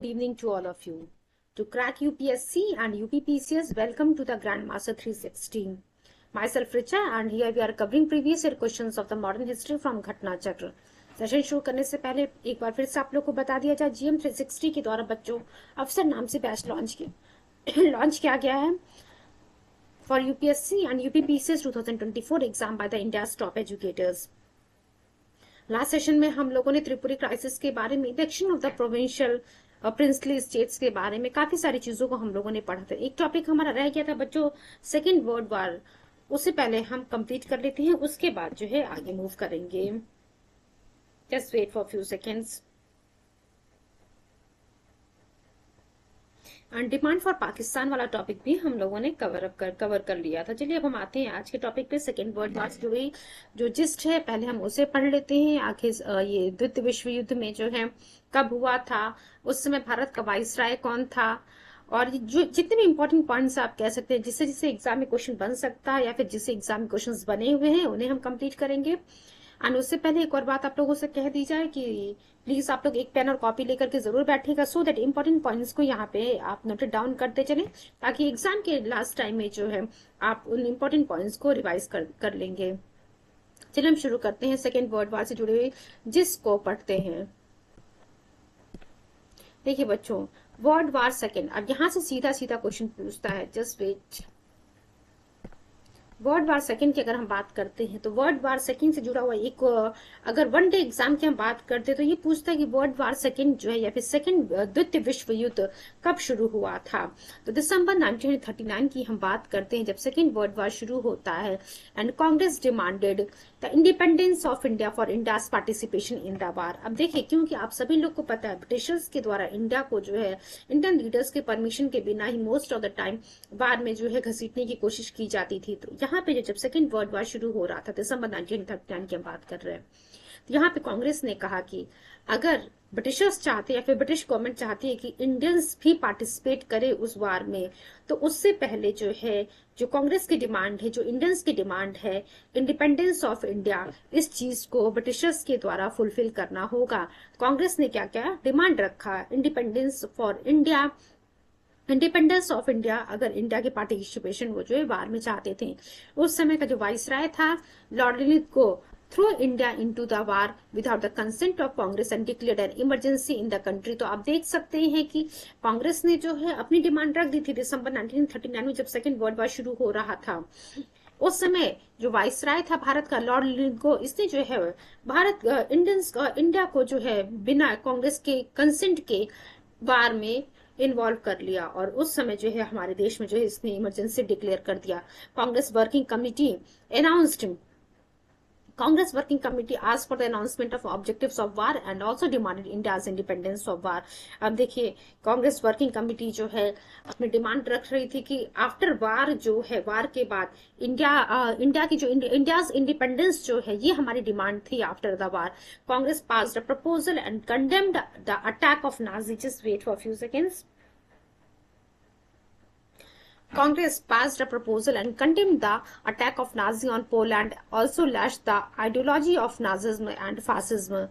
Good evening to all of you. To crack UPSC and UPPCS, welcome to the Grandmaster 360. Myself Richa, and here we are covering previous year questions of the modern history from घटना चक्र. Session शुरू करने से पहले एक बार फिर से आप लोग को बता दिया जाए, GM 360 के द्वारा बच्चों अफसर नाम से बैच लॉन्च किया गया है for UPSC and UPPCS 2024 exam by the India's top educators. Last session में हम लोगों ने त्रिपुरी क्राइसिस के बारे में, election of the provincial princely states के बारे में काफी सारी चीजों को हम लोगों ने पढ़ा था. एक टॉपिक हमारा रह गया था बच्चों, सेकेंड वर्ल्ड वॉर. उससे पहले हम कंप्लीट कर लेते हैं, उसके बाद जो है आगे मूव करेंगे. Just wait for few seconds. And demand for Pakistan वाला टॉपिक भी हम लोगों ने कवर कर लिया था. चलिए अब हम आते हैं आज के टॉपिक पे. सेकेंड वर्ल्ड वॉर से जुड़ी जो जिस्ट है पहले हम उसे पढ़ लेते हैं. आखिर ये द्वितीय विश्व युद्ध में जो है कब हुआ था, उस समय भारत का वाइसराय कौन था, और जो जितने भी इंपॉर्टेंट पॉइंट्स आप कह सकते हैं जिससे जिससे एग्जाम में क्वेश्चन बन सकता है या फिर जिससे एग्जाम में क्वेश्चन बने हुए हैं उन्हें हम कंप्लीट करेंगे. एंड उससे पहले एक और बात आप लोगों से कह दी जाए कि प्लीज आप लोग एक पेन और कॉपी लेकर के जरूर बैठेगा, सो दैट इंपॉर्टेंट पॉइंट्स को यहाँ पे आप नोट डाउन करते चलें, ताकि एग्जाम के लास्ट टाइम में जो है आप उन इंपॉर्टेंट पॉइंट्स को रिवाइज कर लेंगे. चलिए हम शुरू करते हैं. सेकेंड वर्ल्ड वॉर से जुड़े हुए जिसको पढ़ते हैं. देखिए बच्चों, वर्ल्ड वॉर सेकेंड, अब यहाँ से सीधा सीधा क्वेश्चन पूछता है. Just wait. World war second की अगर हम बात करते हैं तो वर्ल्ड वॉर सेकेंड से जुड़ा हुआ एक, अगर वन डे एग्जाम की हम बात करते हैं तो ये पूछता है कि वर्ल्ड वॉर सेकेंड जो है या फिर सेकेंड द्वितीय विश्व युद्ध कब शुरू हुआ था. तो दिसंबर 1939 की हम बात करते हैं जब सेकेंड वर्ल्ड वॉर शुरू होता है. And Congress demanded the independence of India for India's participation in the war. अब देखिए, क्योंकि आप सभी लोग को पता है ब्रिटिशर्स के द्वारा इंडिया को जो है इंडियन लीडर्स के परमिशन के बिना ही मोस्ट ऑफ द टाइम वार में जो है घसीटने की कोशिश की जाती थी. तो यहाँ पे जब सेकेंड वर्ल्ड वॉर शुरू हो रहा था दिसंबर 1939 की हम बात कर रहे हैं, तो यहाँ पे कांग्रेस ने कहा कि अगर ब्रिटिशर्स चाहते या फिर ब्रिटिश गवर्नमेंट चाहती है कि इंडियंस भी पार्टिसिपेट करे उस वार में, तो उससे पहले जो है जो कांग्रेस की डिमांड है, जो इंडियंस की डिमांड है, इंडिपेंडेंस ऑफ इंडिया, इस चीज को ब्रिटिशर्स के द्वारा फुलफिल करना होगा. कांग्रेस ने क्या क्या डिमांड रखा, independence for India, independence of India. अगर इंडिया के पार्टिसिपेशन वो जो है वार में चाहते थे. उस समय का जो वाइसराय था लॉर्ड लिलिथ को through India into the war without the consent of Congress and declared an emergency in the country. तो आप देख सकते हैं कि कांग्रेस ने जो है अपनी डिमांड रख दी थी दिसंबर 1939 में जब सेकेंड वर्ल्ड वॉर शुरू हो रहा था. उस समय जो वाइसराय था भारत का लॉर्ड लिलिथ को, इसने जो है भारत इंडिया को जो है बिना कांग्रेस के कंसेंट के वार में इन्वॉल्व कर लिया. और उस समय जो है हमारे देश में जो है इसने इमरजेंसी डिक्लेयर कर दिया. Congress working committee asked for the announcement of objectives of war and also demanded India's independence of war. अब देखिए, कांग्रेस वर्किंग कमेटी जो है अपनी डिमांड रख रही थी कि आफ्टर वार जो है, वार के बाद इंडिया की जो इंडियाज इंडिपेंडेंस जो है, ये हमारी डिमांड थी after the war. Congress passed a proposal and condemned the attack of Nazi. Just wait for few seconds. Congress passed a proposal and condemned the attack of Nazi on Poland, also lashed the ideology of Nazism and fascism.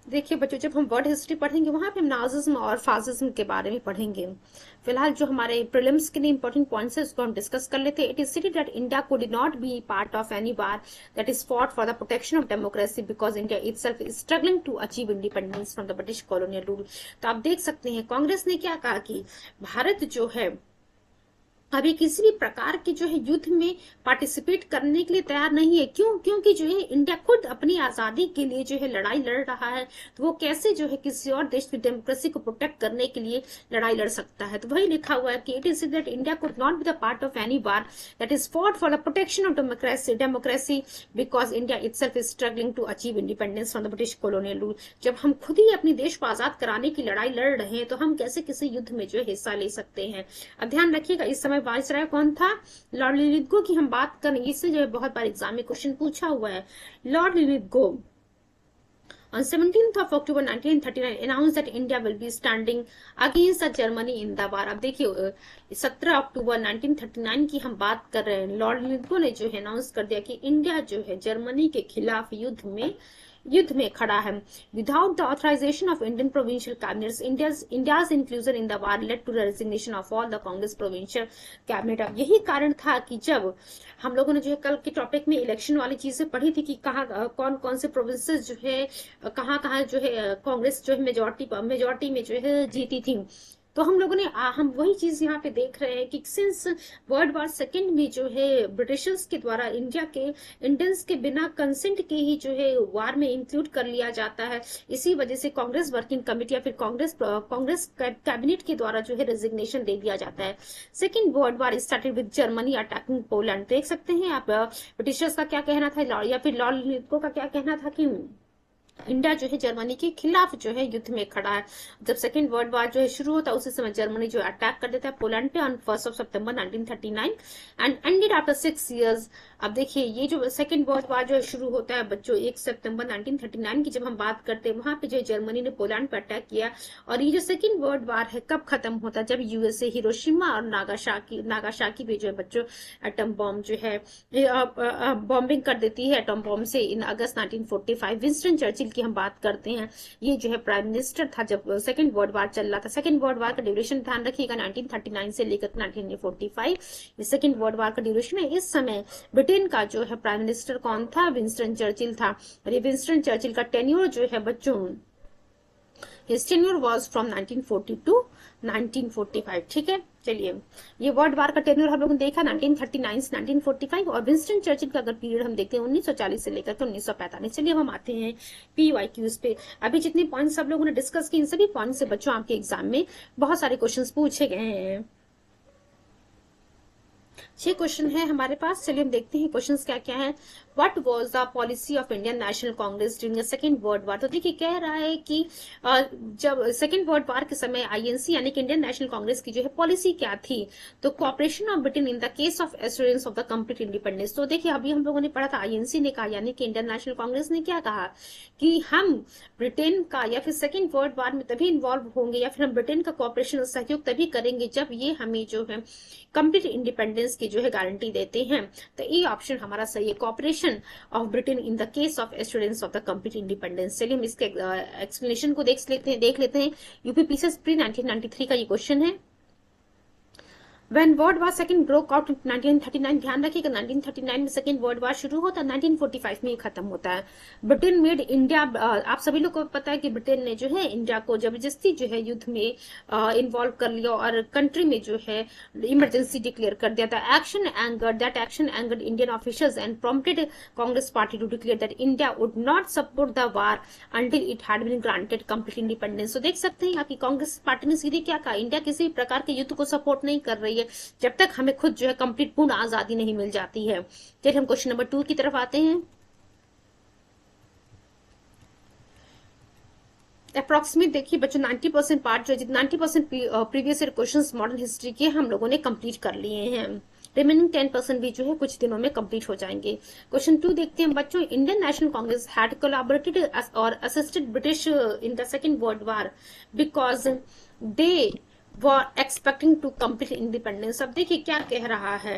देखिए बच्चों, जब हम world history पढ़ेंगे वहां पे हम Nazism और fascism के बारे में पढ़ेंगे. फिलहाल जो हमारे प्रीलिम्स के लिए इंपॉर्टेंट पॉइंट्स है उसको हम डिस्कस कर लेते हैं. It is stated that India could not be part of any war that is fought for the protection of democracy because India itself is struggling to achieve independence from the British colonial rule. तो आप देख सकते हैं कांग्रेस ने क्या कहा कि भारत जो है अभी किसी भी प्रकार के जो है युद्ध में पार्टिसिपेट करने के लिए तैयार नहीं है. क्यों? क्योंकि जो है इंडिया खुद अपनी आजादी के लिए जो है लड़ाई लड़ रहा है. तो वो कैसे जो है किसी और देश की डेमोक्रेसी को प्रोटेक्ट करने के लिए लड़ाई लड़ सकता है. तो वही लिखा हुआ है कि it is that India could not be the part of any war that is fought for the protection of democracy because India itself is struggling to achieve independence from the British colonial rule. जब हम खुद ही अपने देश को आजाद कराने की लड़ाई लड़ रहे हैं तो हम कैसे किसी युद्ध में जो है हिस्सा ले सकते हैं. अब ध्यान रखिएगा, इस समय वाइसराय कौन था? लॉर्ड लिलिथ की हम बात करेंगे, इससे जो है बहुत बार एग्जाम में क्वेश्चन पूछा हुआ है. Lord Lilith on 17th of October 1939 announced that India will be standing against the Germany in the war. अब देखिए 17 अक्टूबर 1939 की हम बात कर रहे हैं. लॉर्ड लिलिथ ने जो है अनाउंस कर दिया कि इंडिया जो है जर्मनी के खिलाफ युद्ध में युद्ध में खड़ा है। Without the authorization of Indian provincial cabinets, India's inclusion in the war led to the resignation of all the Congress provincial cabinet. अब यही कारण था कि जब हम लोगों ने जो है कल के टॉपिक में इलेक्शन वाली चीजें पढ़ी थी कि कहाँ कौन कौन से प्रोविंसेस जो है कहाँ कहाँ जो है कांग्रेस जो है मेजोरिटी में जो है जीती थी, तो हम लोगों ने हम वही चीज यहाँ पे देख रहे हैं कि सिंस वर्ल्ड वॉर सेकेंड में जो है ब्रिटिशर्स के द्वारा इंडियंस के बिना कंसेंट के ही जो है वार में इंक्लूड कर लिया जाता है, इसी वजह से कांग्रेस वर्किंग कमेटी या फिर कांग्रेस कैबिनेट के द्वारा जो है रेजिग्नेशन दे दिया जाता है। Second World war started with Germany attacking Poland. देख सकते हैं आप ब्रिटिशर्स का क्या कहना था या फिर लॉर्ड लिथगो का क्या कहना था कि इंडिया जो है जर्मनी के खिलाफ जो है युद्ध में खड़ा है। जब सेकेंड वर्ल्ड वॉर जो है शुरू होता है उसी समय जर्मनी जो अटैक कर देता है पोलैंड पे on 1 September 1939 and ended after 6 years. अब देखिए ये जो सेकेंड वर्ल्ड वॉर जो है शुरू होता है बच्चों 1 सितंबर 1939 की जब हम बात करते हैं, वहां पे जो जर्मनी ने पोलैंड पे अटैक किया। और ये जो सेकेंड वर्ल्ड वॉर है कब खत्म होता है, जब यूएसए हिरोशिमा और नागासाकी पे जो है बच्चों एटम बॉम्ब जो है बॉम्बिंग कर देती है एटम बॉम्ब से इन अगस्त 1945। विंस्टन चर्चिल की हम बात करते हैं, ये जो है प्राइम मिनिस्टर था जब सेकेंड वर्ल्ड वॉर चल रहा था। सेकेंड वर्ल्ड वॉर का ड्यूरेशन ध्यान रखिएगा 1939 से लेकर 1945 ये सेकेंड वर्ल्ड वॉर का ड्यूरेशन है। इस समय ब्रिटेन का जो है प्राइम मिनिस्टर कौन था, विंस्टन चर्चिल था। और ये विंस्टन चर्चिल का टेन्योर जो है बच्चों His tenure was from 1940 to 1945। ठीक है, चलिए ये वर्ल्ड वार का टेन्योर हम लोगों ने देखा 1939 से 1945। और विंस्टन चर्चिल का अगर पीरियड हम देखते हैं 1940 से लेकर 1945। चलिए हम आते हैं PYQs पे। अभी जितने पॉइंट्स सब लोगों ने डिस्कस किए इन सभी पॉइंट से बच्चों आपके एग्जाम में बहुत सारे क्वेश्चन पूछे गए हैं। 6 क्वेश्चन है हमारे पास, चलिए हम देखते हैं क्वेश्चंस क्या क्या है। What was the policy of Indian National Congress during the second World war. तो देखिए कह रहा है कि जब सेकेंड वर्ल्ड वॉर के समय आईएनसी यानी कि इंडियन नेशनल कांग्रेस की जो है पॉलिसी क्या थी, तो cooperation of Britain in the case of assurance of the complete independence. तो देखिए अभी हम लोगों ने पढ़ा था आईएनसी ने कहा यानी कि इंडियन नेशनल कांग्रेस ने क्या कहा कि हम ब्रिटेन का या फिर सेकेंड वर्ल्ड वॉर में तभी इन्वॉल्व होंगे या फिर हम ब्रिटेन का कोऑपरेशन सहयोग तभी करेंगे जब ये हमें जो है कंप्लीट इंडिपेंडेंस की जो है गारंटी देते हैं। तो ये ऑप्शन हमारा सही है, cooperation of Britain in the case of assurance of the complete independence. चलिए हम इसके एक्सप्लेनेशन को देख लेते हैं। यूपीपीसीएस प्री 1993 का ये क्वेश्चन है। When World War Second broke out in 1939, ध्यान रखिएगा 1939 में सेकेंड वर्ल्ड वॉर शुरू होता है, 1945 में ये खत्म होता है। ब्रिटेन मेड इंडिया, आप सभी लोग को पता है कि ब्रिटेन ने जो है इंडिया को जबरदस्ती जो है युद्ध में इन्वॉल्व कर लिया और कंट्री में जो है इमरजेंसी डिक्लेयर कर दिया था। Action angered Indian officials and prompted Congress party to declare that India would not support the war until it had been granted complete independence. तो देख सकते हैं आपकी कांग्रेस पार्टी ने सीधे क्या कहा, इंडिया किसी भी प्रकार के युद्ध को सपोर्ट नहीं कर रही है जब तक हमें खुद जो है कंप्लीट पूर्ण आजादी नहीं मिल जाती है। चलिए हम क्वेश्चन नंबर 2 की तरफ आते हैं। अप्रोक्सीमेट देखिए बच्चों 90% पार्ट जो 90% previous year questions modern history के हम लोगों ने कंप्लीट कर लिए हैं। रिमेनिंग 10% भी जो है कुछ दिनों में कंप्लीट हो जाएंगे। क्वेश्चन 2 देखते हैं बच्चों। Indian National Congress had collaborated और assisted British in the second World War because they were expecting to complete independence. अब देखिए क्या कह रहा है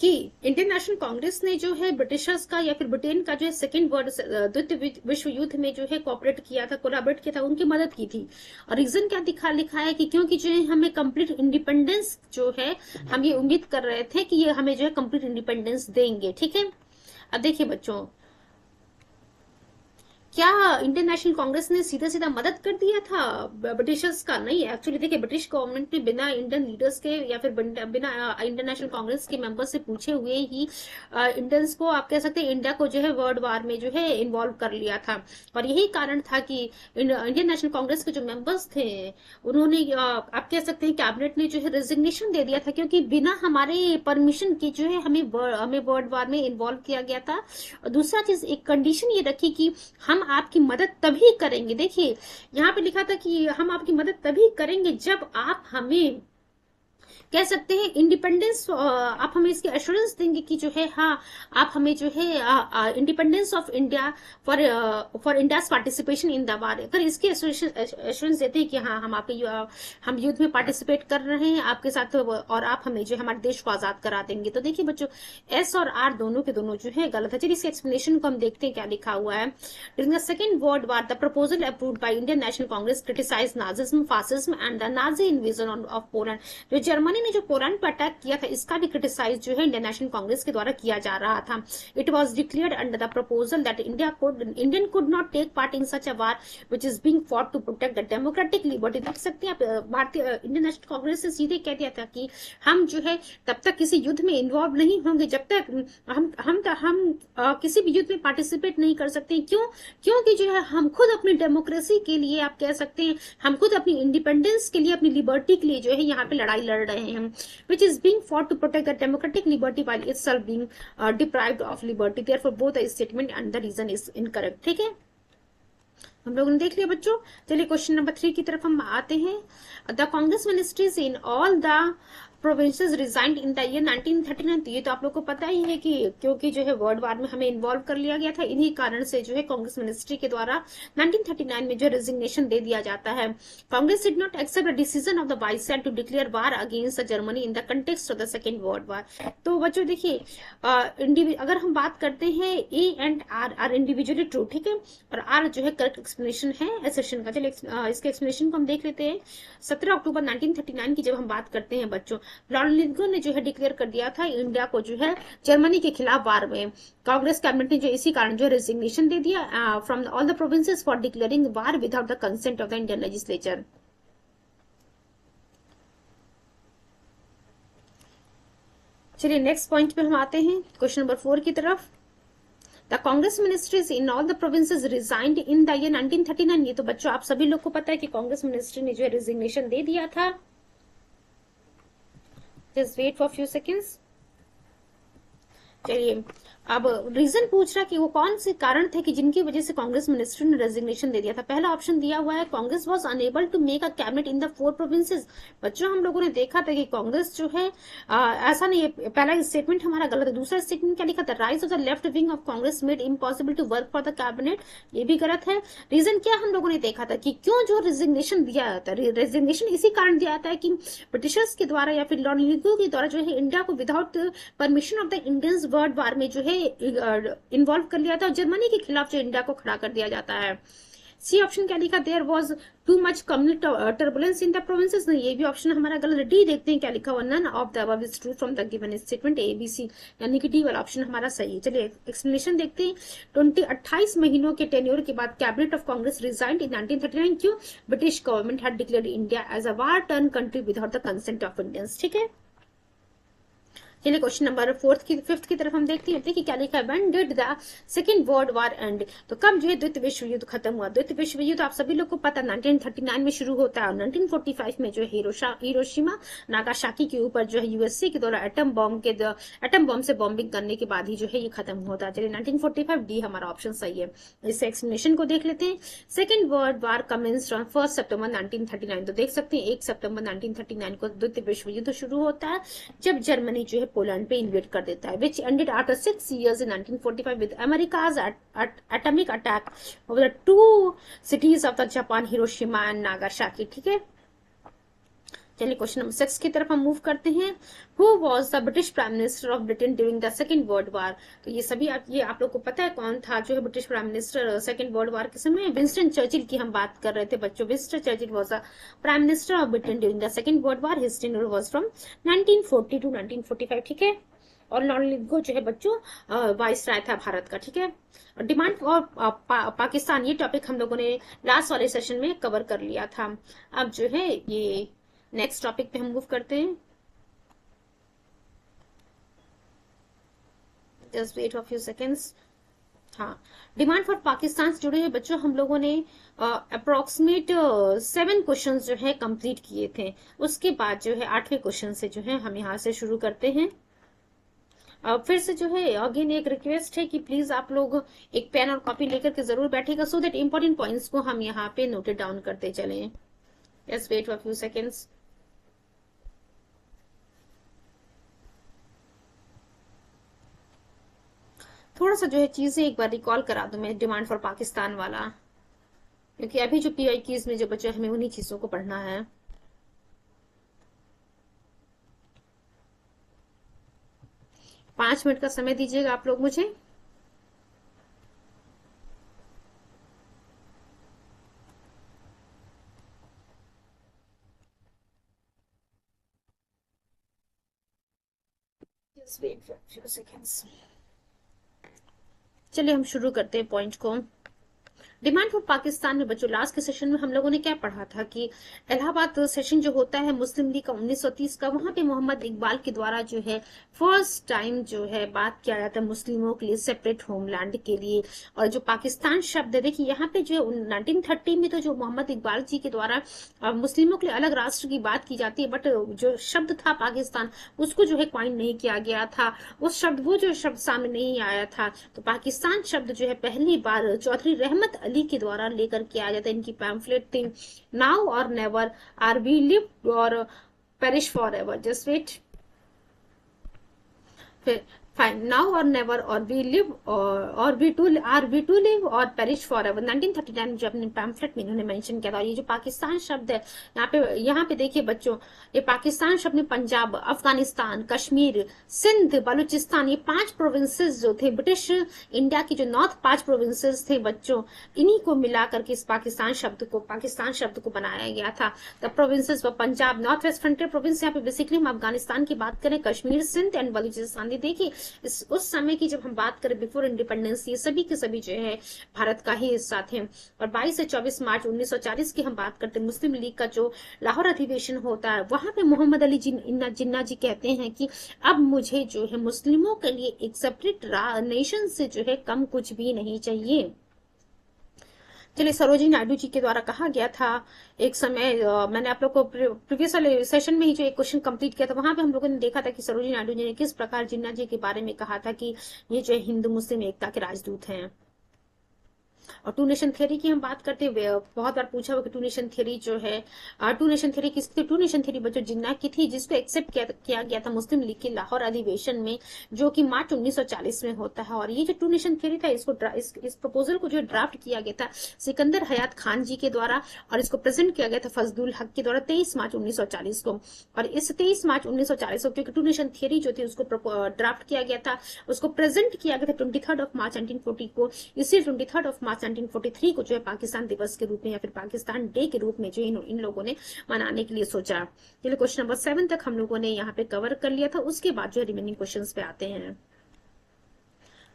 कि इंडियन नेशनल कांग्रेस ने जो है ब्रिटिशर्स का या फिर ब्रिटेन का जो है सेकेंड द्वितीय विश्व युद्ध में जो है कोऑपरेट किया था, कोलैबोरेट किया था, उनकी मदद की थी। और रीजन क्या लिखा है कि क्योंकि जो है हमें कंप्लीट इंडिपेंडेंस जो है हम ये उम्मीद कर रहे थे कि ये हमें जो है कंप्लीट इंडिपेंडेंस देंगे। ठीक है, अब देखिए बच्चों क्या इंडियन नेशनल कांग्रेस ने सीधा सीधा मदद कर दिया था ब्रिटिशर्स का? नहीं, एक्चुअली देखिए ब्रिटिश गवर्नमेंट ने बिना इंडियन लीडर्स के या फिर बिना इंडियन नेशनल कांग्रेस के मेंबर्स से पूछे हुए ही इंडियंस को, आप कह सकते हैं इंडिया को जो है वर्ल्ड वार में जो है इन्वॉल्व कर लिया था। और यही कारण था कि इंडियन नेशनल कांग्रेस के जो मेंबर्स थे उन्होंने, आप कह सकते हैं कैबिनेट ने जो है रेजिग्नेशन दे दिया था, क्योंकि बिना हमारे परमिशन के जो है हमें वर्ल्ड वार में इन्वॉल्व किया गया था। और दूसरा चीज, एक कंडीशन ये रखी कि हम आपकी मदद तभी करेंगे। देखिए यहाँ पे लिखा था कि हम आपकी मदद तभी करेंगे जब आप हमें कह सकते हैं इंडिपेंडेंस, आप हमें इसकी एश्योरेंस देंगे कि जो है हाँ आप हमें जो है independence of India for for India's participation in the वार, अगर इसकी एश्योरेंस देते हैं कि हाँ हम आपके हम युद्ध में पार्टिसिपेट कर रहे हैं आपके साथ, और आप हमें जो है हमारे देश को आजाद करा देंगे। तो देखिए बच्चों एस और आर दोनों के दोनों जो है गलत है। चलिए इसके एक्सप्लेनेशन को हम देखते हैं क्या लिखा हुआ है। During the second world war the proposal approved by Indian National Congress criticised Nazism, fascism and the Nazi invasion of Poland. जो जर्मनी ने जो पोलैंड पर अटैक किया था इसका भी क्रिटिसाइज जो है इंडियन नेशनल कांग्रेस के द्वारा किया जा रहा था। It was declared under the proposal that Indian could not take part in such a war which is being fought to protect the democratic liberty. देख सकते हैं आप भारतीय इंडियन नेशनल कांग्रेस से सीधे कह दिया था कि हम जो है तब तक किसी युद्ध में इन्वॉल्व नहीं होंगे जब तक हम किसी भी युद्ध में पार्टिसिपेट नहीं कर सकते। क्यों? क्योंकि जो है हम खुद अपनी डेमोक्रेसी के लिए आप कह सकते हैं हम खुद अपनी इंडिपेंडेंस के लिए अपनी लिबर्टी के लिए जो है यहाँ पे लड़ाई लड़ रहे हैं। which is being fought to protect the democratic liberty while itself being deprived of liberty. Therefore both the statement and the reason is incorrect. ठीक है, हम लोगों ने देख लिया बच्चों। चलिए क्वेश्चन नंबर 3 की तरफ हम आते हैं। The Congress ministries in all the provinces resigned in the year 1939। ये तो आप लोग को पता ही है कि क्योंकि जो है वर्ल्ड वार में हमें इन्वॉल्व कर लिया गया था, इन्हीं कारण से जो है कांग्रेस मिनिस्ट्री के द्वारा 1939 में जो रेजिग्नेशन दे दिया जाता है। Congress did not accept the decision of the viceroy to declare war against Germany in the context of the second world war. तो बच्चों देखिए अगर हम बात करते हैं A and R are individually true, ठीक है, और आर जो है करेक्ट एक्सप्लेनेशन है एसेशन का। चलिए इसके एक्सप्लेनेशन को हम देख लेते हैं। 17 अक्टूबर 1939 की जब हम बात करते हैं बच्चों, लॉर्ड लिंकन ने जो है डिक्लेयर कर दिया था इंडिया को जो है जर्मनी के खिलाफ वार में। कांग्रेस कैबिनेट ने जो इसी कारण जो रेजिग्नेशन दे दिया from all the provinces for declaring war without the consent of the Indian legislature. चलिए नेक्स्ट पॉइंट पे हम आते हैं क्वेश्चन नंबर 4 की तरफ। The Congress ministries in all the provinces resigned in the year 1939। ये तो बच्चों आप सभी लोग को पता है कि कांग्रेस मिनिस्ट्री ने जो है रेजिग्नेशन दे दिया था। Just wait for a few seconds. चलिए अब रीजन पूछ रहा कि वो कौन से कारण थे कि जिनकी वजह से कांग्रेस मिनिस्ट्री ने रेजिग्नेशन दे दिया था। पहला ऑप्शन दिया हुआ है Congress was unable to make a cabinet in the 4 provinces. बच्चों हम लोगों ने देखा था कि कांग्रेस जो है ऐसा नहीं है, पहला स्टेटमेंट हमारा गलत है। दूसरा स्टेटमेंट क्या लिखा था, rise of the left wing of Congress made impossible to work for the cabinet, ये भी गलत है। रीजन क्या हम लोगों ने देखा था कि क्यों जो रेजिग्नेशन दिया जाता है, रेजिग्नेशन इसी कारण दिया जाता है कि ब्रिटिशर्स के द्वारा या फिर लॉर्ड लिंकन के द्वारा जो है इंडिया को without permission of the Indians world war में जो है इन्वॉल्व कर लिया था, जर्मनी के खिलाफ जो इंडिया को खड़ा कर दिया जाता है। सी ऑप्शन क्या लिखा, there was too much communal turbulence in the provinces. नहीं, ये भी ऑप्शन हमारा गलत। डी देखते हैं क्या लिखा हुआ, none of the above is true from the given statement. A B C यानी कि डी वाला ऑप्शन हमारा सही है। चलिए एक्सप्लेनेशन देखते हैं। 28 महीनों के टेन्योर के बाद cabinet of Congress resigned in 1939। क्यों? British government had declared India as a war torn country without the consent of Indians. ठीक है, चलिए क्वेश्चन नंबर 5 की तरफ हम देखते हैं कि क्या लिखा है, when did the second world war and. तो कब जो है द्वितीय विश्व युद्ध खत्म हुआ। द्वितीय विश्व युद्ध आप सभी लोग को पता 1939 में शुरू होता है और 1945 में जो है हिरोशिमा नागासाकी के ऊपर जो है यूएसए के द्वारा एटम बॉम्ब से बॉम्बिंग करने के बाद ही जो है ये खत्म होता है। चलिए 1945 डी हमारा ऑप्शन सही है। इससे एक्सप्लेनेशन को देख लेते हैं। Second world war commenced on 1 सितंबर 1939। तो देख सकते हैं 1 सितंबर 1939 को द्वितीय विश्व युद्ध शुरू होता है जब जर्मनी जो है पोलैंड पे इन्वेट कर देता है, which ended after 6 years in 1945 with America's atomic attack over the 2 cities of the Japan, Hiroshima and Nagasaki। ठीक है, चलिए क्वेश्चन नंबर 6 की तरफ हम मूव करते हैं। Who was the British Prime Minister of Britain during the Second World War? तो ये सभी ये आप लोग को पता है कौन था जो है British prime minister second world वार के समय। विंस्टन चर्चिल की हम बात कर रहे थे बच्चों। Winston Churchill was the prime minister of Britain during the second world war. His tenure was from 1940 to 1945। ठीक है, और लॉर्ड लिंकन जो है बच्चों वाइसराय था भारत का। ठीक है, डिमांड फॉर पाकिस्तान ये टॉपिक हम लोगों ने लास्ट वाले सेशन में कवर कर लिया था। अब जो है ये नेक्स्ट टॉपिक पे हम मूव करते हैं। Just wait for few seconds. हाँ, डिमांड फॉर पाकिस्तान से जुड़े हुए बच्चों हम लोगों ने अप्रोक्सीमेट 7 क्वेश्चन जो है कंप्लीट किए थे। उसके बाद जो है 8वें क्वेश्चन से जो है हम यहाँ से शुरू करते हैं। फिर से जो है अगेन एक रिक्वेस्ट है कि प्लीज आप लोग एक पेन और कॉपी लेकर के जरूर बैठेगा सो दैट इंपॉर्टेंट पॉइंट्स को हम यहाँ पे नोटेड डाउन करते चलें। Just wait for few seconds. थोड़ा सा जो है चीजें एक बार रिकॉल करा दूं मैं, डिमांड फॉर पाकिस्तान वाला, क्योंकि अभी जो पीआई कीज में जो बच्चे हमें उन्हीं चीजों को पढ़ना है। 5 मिनट का समय दीजिएगा आप लोग मुझे। Just wait for a few seconds. चलिए हम शुरू करते हैं पॉइंट को। डिमांड फॉर पाकिस्तान में बच्चों लास्ट के सेशन में हम लोगों ने क्या पढ़ा था कि इलाहाबाद सेशन जो होता है मुस्लिम लीग का 1930 का, वहां पे मोहम्मद इकबाल के द्वारा जो है फर्स्ट टाइम जो है बात किया जाता है मुस्लिमों के लिए सेपरेट होमलैंड के लिए। और जो पाकिस्तान शब्द है, देखिए यहाँ पे जो 1930 में तो जो मोहम्मद इकबाल जी के द्वारा मुस्लिमों के लिए अलग राष्ट्र की बात की जाती है, बट जो शब्द था पाकिस्तान उसको जो है क्वाइन नहीं किया गया था। वो जो शब्द सामने नहीं आया था, तो पाकिस्तान शब्द जो है पहली बार चौधरी रहमत अली के द्वारा लेकर के आया जाता है। इनकी पैम्फलेट थी now or never, are we live or perish forever. Just wait, फिर fine, now or never, or we live or we to, are we to live or perish forever. 1939 जो अपने pamphlet में इन्होंने mention किया था। ये जो पाकिस्तान शब्द है यहाँ पे देखिए बच्चों, ये पाकिस्तान शब्द में पंजाब, अफगानिस्तान, कश्मीर, सिंध, बलूचिस्तान, ये 5 प्रोविंसेस जो थे ब्रिटिश इंडिया की, जो नॉर्थ 5 प्रोविंसेस थे बच्चों, इन्हीं को मिलाकर के इस पाकिस्तान शब्द को बनाया गया था। द प्रोविंसेस व Punjab, north west frontier province, यहाँ पे बेसिकली हम अफगानिस्तान की बात करें, कश्मीर, सिंध एंड बलूचिस्तान। देखिए उस समय की जब हम बात करें बिफोर इंडिपेंडेंस, ये सभी के सभी जो है भारत का ही हिस्सा थे। और 22 से 24 मार्च 1940 की हम बात करते हैं, मुस्लिम लीग का जो लाहौर अधिवेशन होता है, वहां पे मोहम्मद अली जिन्ना जी कहते हैं कि अब मुझे जो है मुस्लिमों के लिए एक सेपरेट नेशन से जो है कम कुछ भी नहीं चाहिए। चलिए, सरोजिनी नायडू जी के द्वारा कहा गया था एक समय, मैंने आप लोग को प्रीवियस वाले सेशन में ही जो एक क्वेश्चन कंप्लीट किया था, वहां पे हम लोगों ने देखा था कि सरोजिनी नायडू जी ने किस प्रकार जिन्ना जी के बारे में कहा था कि ये जो हिंदू मुस्लिम एकता के राजदूत हैं। और टू नेशन थियरी की हम बात करते हुए बहुत बार पूछा हुआ कि टू नेशन थियरी जो है, टू नेशन थियरी किसकी थी? टू नेशन थियरी बच्चों जिन्ना की थी, जिसको एक्सेप्ट किया गया था मुस्लिम लीग के लाहौर अधिवेशन में, जो कि मार्च 1940 में होता है। और ये जो टू नेशन थियरी था, इस प्रपोजल को जो ड्राफ्ट किया गया था सिकंदर हयात खान जी के द्वारा, और इसको प्रेजेंट किया गया था फजलुल हक के द्वारा 23 मार्च 1940 को। और इस 23 मार्च 1940 को, क्योंकि टू नेशन थियरी जो थी उसको ड्राफ्ट किया गया था, उसको प्रेजेंट किया गया था 23 मार्च 1940 को। इसी 23 मार्च 1943 को जो है पाकिस्तान दिवस के रूप में या फिर पाकिस्तान डे के रूप में जो इन लोगों ने मनाने के लिए सोचा। चलिए, क्वेश्चन नंबर 7 तक हम लोगों ने यहाँ पे कवर कर लिया था। उसके बाद जो है रिमेनिंग क्वेश्चंस पे आते हैं।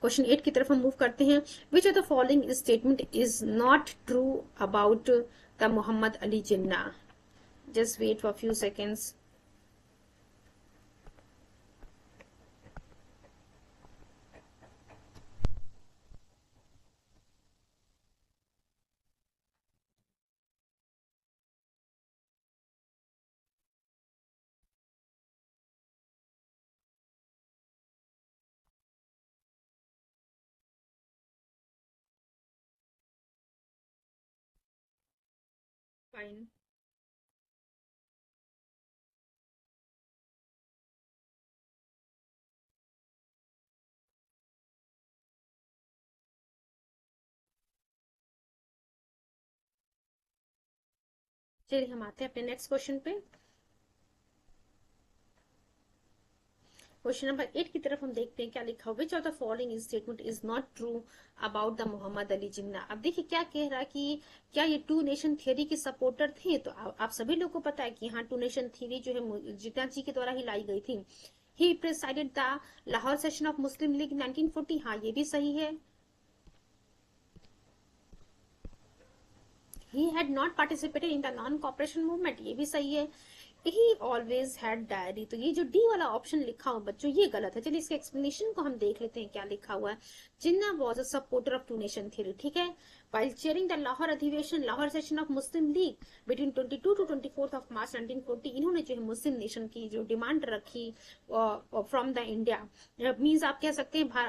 क्वेश्चन 8 की तरफ हम मूव करते हैं। Which of the following statement is not true about the Mohammad Ali Jinnah? Just wait for few seconds. Fine, चलिए हम आते हैं अपने नेक्स्ट क्वेश्चन पे। क्वेश्चन नंबर 8 की तरफ हम देखते हैं क्या लिखा हुआ। Which of the following statement is not true about the Mohammad Ali Jinnah? अब देखिए क्या कह रहा है कि क्या ये टू नेशन थियरी के सपोर्टर थे? तो आप सभी लोग को पता है कि हाँ, टू नेशन थियरी जो है जिन्ना जी के द्वारा ही लाई गई थी। He presided the Lahore session of Muslim League 1940, हाँ ये भी सही है। He had not participated in the non cooperation movement, ये भी सही है। ही ऑलवेज हैड डायरी, तो ये जो डी वाला ऑप्शन लिखा हुआ बच्चों ये गलत है। चलिए इसके एक्सप्लेनेशन को हम देख लेते हैं क्या लिखा हुआ है। Jinnah was a supporter of two nation theory, ठीक है, while chairing the Lahore अधिवेशन Lahore session of Muslim League between 22 to 24 of March 1940 इन्होंने जो है मुस्लिम नेशन की जो डिमांड रखी फ्रॉम द इंडिया मीन्स आप कह सकते हैं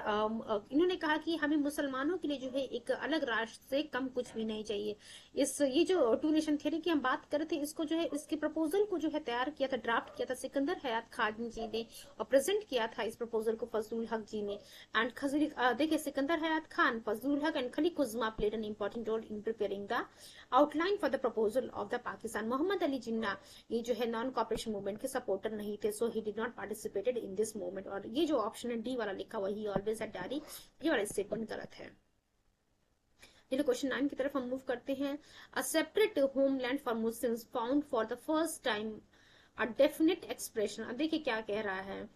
इन्होंने कहा कि हमें मुसलमानों के लिए जो है एक अलग राष्ट्र से कम कुछ भी नहीं चाहिए। ये जो टू नेशन थ्योरी की हम बात कर रहे थे, इसको जो है इसके प्रपोजल को जो है तैयार किया था, ड्राफ्ट किया था सिकंदर हयात खान जी ने और प्रेजेंट किया था इस प्रपोजल को फजलुल हक जी ने। एंड देखिए Sikandar Hayat Khan, Fazlul Haq and Khaliq Uzma played an important role in preparing the outline for the proposal of the Pakistan. Mohammad Ali Jinnah ये जो है नॉन कॉपरेशन मूवमेंट के सपोर्टर नहीं थे, so he did not participated in this movement. और ये जो ऑप्शन है डी वाला लिखा हुआ ही ऑलवेज एट डायरी, ये वाला स्टेटमेंट गलत है। चलिए क्वेश्चन 9 की तरफ हम मूव करते हैं। A separate homeland for Muslims found for the first time a definite expression. अब देखिए क्या कह रहा है,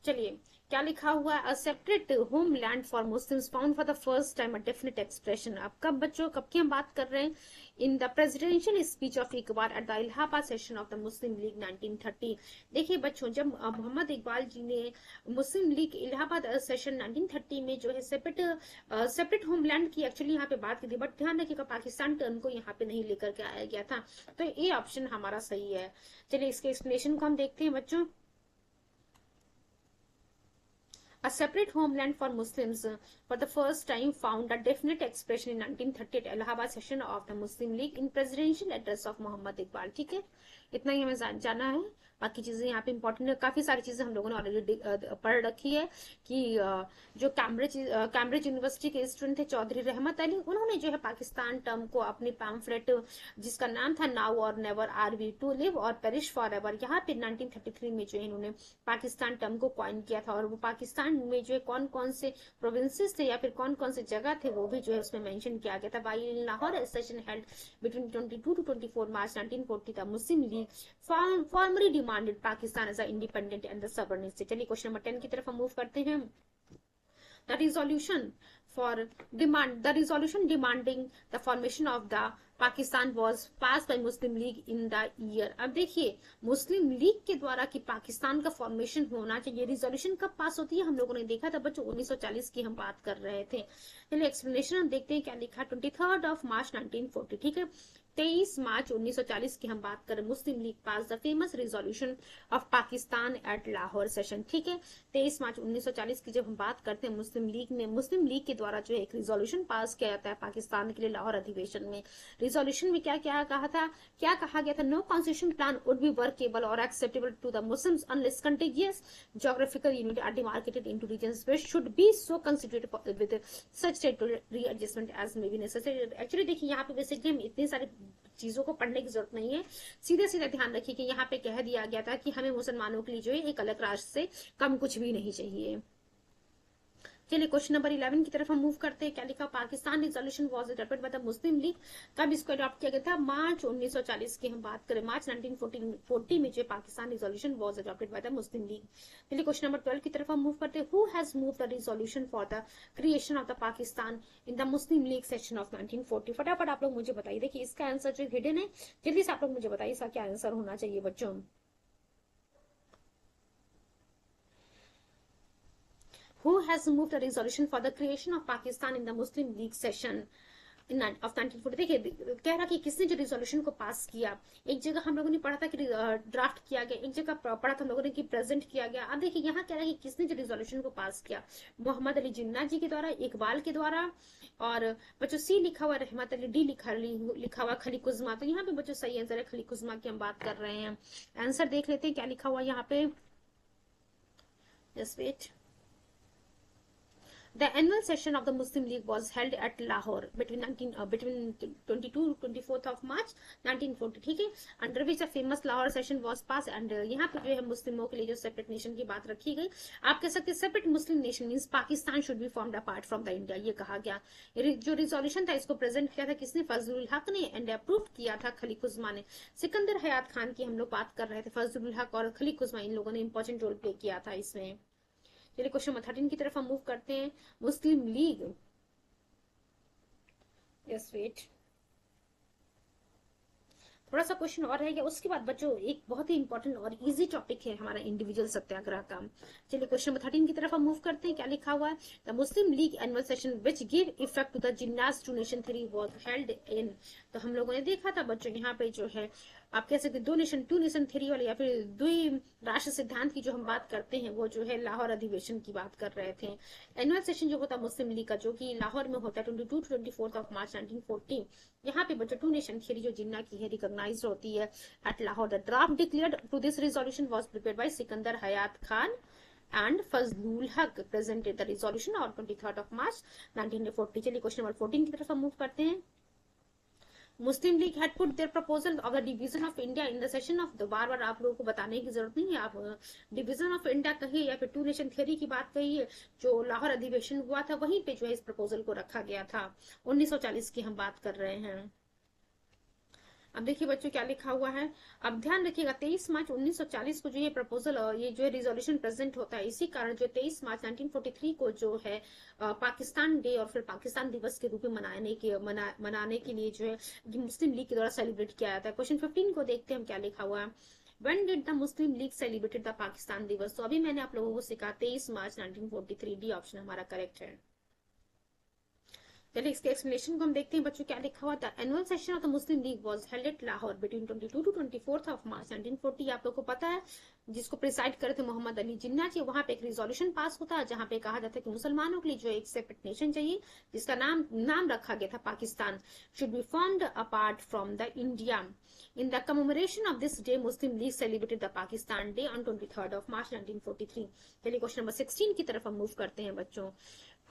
चलिए क्या लिखा हुआ है, a separate homeland for Muslims found for the first time a definite expression. अब कब बच्चों, कब की हम बात कर रहे हैं, in the presidential speech of Iqbal at the Allahabad session of the Muslim league 1930। देखिए बच्चों, जब मोहम्मद इकबाल जी ने मुस्लिम लीग इलाहाबाद सेशन 1930 में जो है सेपरेट होमलैंड की एक्चुअली यहाँ पे बात की थी, बट ध्यान रखिएगा पाकिस्तान टर्म को यहाँ पे नहीं लेकर के आया गया था, तो ये ऑप्शन हमारा सही है। चलिए इसके एक्सप्लेनेशन को हम देखते हैं बच्चों। A separate homeland for Muslims for the first time found a definite expression in 1930 at Allahabad session of the Muslim League in presidential address of Muhammad Iqbal। ठीक है, इतना ही हमें जाना है, बाकी चीजें यहाँ पे इंपॉर्टेंट है। काफी सारी चीजें हम लोगों ने ऑलरेडी पढ़ रखी है कि जो कैम्ब्रिज यूनिवर्सिटी के स्टूडेंट थे चौधरी रहमत अली, उन्होंने जो है पाकिस्तान टर्म को अपनी पैम्फलेट जिसका नाम था now or never are we to live or perish forever, यहाँ पे 1933 में जो है इन्होंने पाकिस्तान टर्म को कॉइन किया था। और वो पाकिस्तान में जो है कौन कौन से प्रोविंसेस थे या फिर कौन कौन से जगह थे वो भी जो है उसमें मेंशन किया गया था। While Lahore session held between 22 to 24 March 1940 the Muslim League formally demanded Pakistan as a independent and the sovereign state. चलिए क्वेश्चन नंबर 10 की तरफ हम मूव करते हैं। The resolution demanding the formation of the Pakistan was passed by Muslim League in the year। अब देखिए मुस्लिम league के द्वारा कि पाकिस्तान का फॉर्मेशन होना चाहिए, रिजोल्यूशन कब पास होती है हम लोगों ने देखा था बच्चों, 1940 की हम बात कर रहे थे। चलिए एक्सप्लेनेशन हम देखते हैं क्या लिखा, 23 मार्च 1940। ठीक है, 23 मार्च 1940 की हम बात करें, Muslim League pass the famous resolution of Pakistan at Lahore session. ठीक है, 23 मार्च 1940 की जब हम बात करते हैं मुस्लिम लीग के द्वारा जो एक रिजोल्यूशन पास किया जाता है पाकिस्तान के लिए लाहौर अधिवेशन में। रिजोल्यूशन में क्या क्या कहा था, क्या कहा गया था, no constitution plan would be workable और acceptable to the Muslims unless contiguous geographical unit are demarcated into regions which should be so considerated with such territorial readjustment as may be necessary. Actually देखिए यहाँ पे basically हम इतनी सारी चीजों को पढ़ने की जरूरत नहीं है, सीधे सीधे ध्यान रखिए कि यहाँ पे कह दिया गया था कि हमें मुसलमानों के लिए जो है एक अलग राष्ट्र से कम कुछ भी नहीं चाहिए। चलिए क्वेश्चन नंबर 11 की तरफ हम मूव करते हैं। क्या लिखा, Pakistan resolution was adopted by the Muslim league. कब इसको अडॉप्ट किया गया था, मार्च 1940 की हम बात करें, मार्च 1940 में जो Pakistan resolution was adopted by the Muslim league. चलिए क्वेश्चन नंबर 12 की तरफ हम मूव करते हैं। Who has move the resolution for the creation of the Pakistan in the Muslim league section of 1940। फटाफट आप लोग मुझे बताइए, देखिए इसका आंसर जो हिडन है, जल्दी से आप लोग मुझे बताइए इसका क्या आंसर होना चाहिए बच्चों। Who has moved a resolution for the creation of Pakistan in the Muslim League session of 1940। देखिए कह रहा कि किसने जो रिजोल्यूशन को पास किया, एक जगह हम लोगों ने पढ़ा था कि ड्राफ्ट किया गया, एक जगह पढ़ा था हम लोगों ने कि प्रेजेंट किया गया। अब देखिए यहाँ कह रहा है कि किसने जो रिजोल्यूशन को पास किया, मोहम्मद अली जिन्ना जी के द्वारा, इकबाल के द्वारा, और बच्चों सी लिखा हुआ रहमत अली, डी लिखा हुआ खलीक उज़्मा। तो यहाँ पे बच्चों सही आंसर है खलीक उज़्मा की हम बात कर रहे हैं। आंसर देख लेते हैं क्या लिखा हुआ यहाँ पे, just wait. The annual session of the Muslim League was held at Lahore between 22 to 24th of March 1940। ठीक है, under which a famous Lahore session was passed and यहाँ पे जो है मुस्लिमों के लिए जो सेपरेट नेशन की बात रखी गई। आप कह सकते हैं separate Muslim nation means Pakistan should be formed apart from the India, ये कहा गया। जो रिजोल्यूशन था इसको प्रेजेंट किया था किसने, फजलुल हक ने, एंड अप्रूव किया था खलीक उज़्मा ने। सिकंदर हयात खान की हम लोग बात कर रहे थे, फजलुल हक और खलीक उज़्मा इन लोगों ने इंपॉर्टेंट रोल प्ले किया था इसमें। चलिए क्वेश्चन नंबर 13 की तरफ हम मूव करते हैं। मुस्लिम लीग, यस वेट, थोड़ा सा क्वेश्चन और रहेगा, उसके बाद बच्चों एक बहुत ही इंपॉर्टेंट और इजी टॉपिक है हमारा इंडिविजुअल सत्याग्रह का। चलिए क्वेश्चन नंबर 13 की तरफ हम मूव करते हैं। क्या लिखा हुआ है? The Muslim League annual session which give effect to the Jinnah's two nation theory was held in. तो हम लोगों ने देखा था बच्चों, यहाँ पे जो है आप कह सकते दो नेशन टू नेशन थ्योरी वाले या फिर द्वि राष्ट्र सिद्धांत की जो हम बात करते हैं, वो जो है लाहौर अधिवेशन की बात कर रहे थे। एनुअल सेशन जो होता है मुस्लिम लीग का, जो कि लाहौर में होता है 22 to 24 ऑफ मार्च 1940। यहाँ पे बच्चों टू नेशन थ्योरी जो जिन्ना की है रिकॉग्नाइज होती है at Lahore. The draft declared to this resolution was prepared by Sikandar Hayat Khan and Fazlul Haq presented the resolution on 23rd of March 1940। चलिए क्वेश्चन नंबर 14 की तरफ हम मूव करते हैं। Muslim League had put their proposal of the division of India in the session of the, बार बार आप लोगों को बताने की जरूरत नहीं है, आप डिवीजन ऑफ इंडिया कहिए या फिर टू नेशन थ्योरी की बात कहिए, जो लाहौर अधिवेशन हुआ था वहीं पे जो है इस प्रपोजल को रखा गया था। 1940 की हम बात कर रहे हैं। अब देखिए बच्चों क्या लिखा हुआ है, अब ध्यान रखिएगा 23 मार्च 1940 को जो ये प्रपोजल ये जो है रिजोल्यूशन प्रेजेंट होता है, इसी कारण जो 23 मार्च 1943 को जो है पाकिस्तान डे और फिर पाकिस्तान दिवस के रूप में मनाने के लिए जो है मुस्लिम लीग के द्वारा सेलिब्रेट किया जाता है। क्वेश्चन 15 को देखते हैं हम क्या लिखा हुआ है। When did the Muslim League celebrated the Pakistan दिवस? तो अभी मैंने आप लोगों को सिखा 23 मार्च 1943, डी ऑप्शन हमारा करेक्ट है। चलिए इसके एक्सप्लेनेशन को हम देखते हैं बच्चों क्या लिखा हुआ था। Annual session of the Muslim league was held at Lahore between 22 to 24 of March 1940। आप लोगों को पता है जिसको प्रिसाइड करे थे मोहम्मद अली जिन्ना जी। वहां पे एक रिजोल्यूशन पास होता है जहां पे कहा जाता है कि मुसलमानों के लिए जो एक सेपरेट नेशन चाहिए जिसका नाम रखा गया था Pakistan, should be formed apart from the India. In the commemoration of this day, Muslim League celebrated the Pakistan Day on 23rd of March 1943। चलिए क्वेश्चन नंबर 16 की तरफ हम मूव करते हैं बच्चों।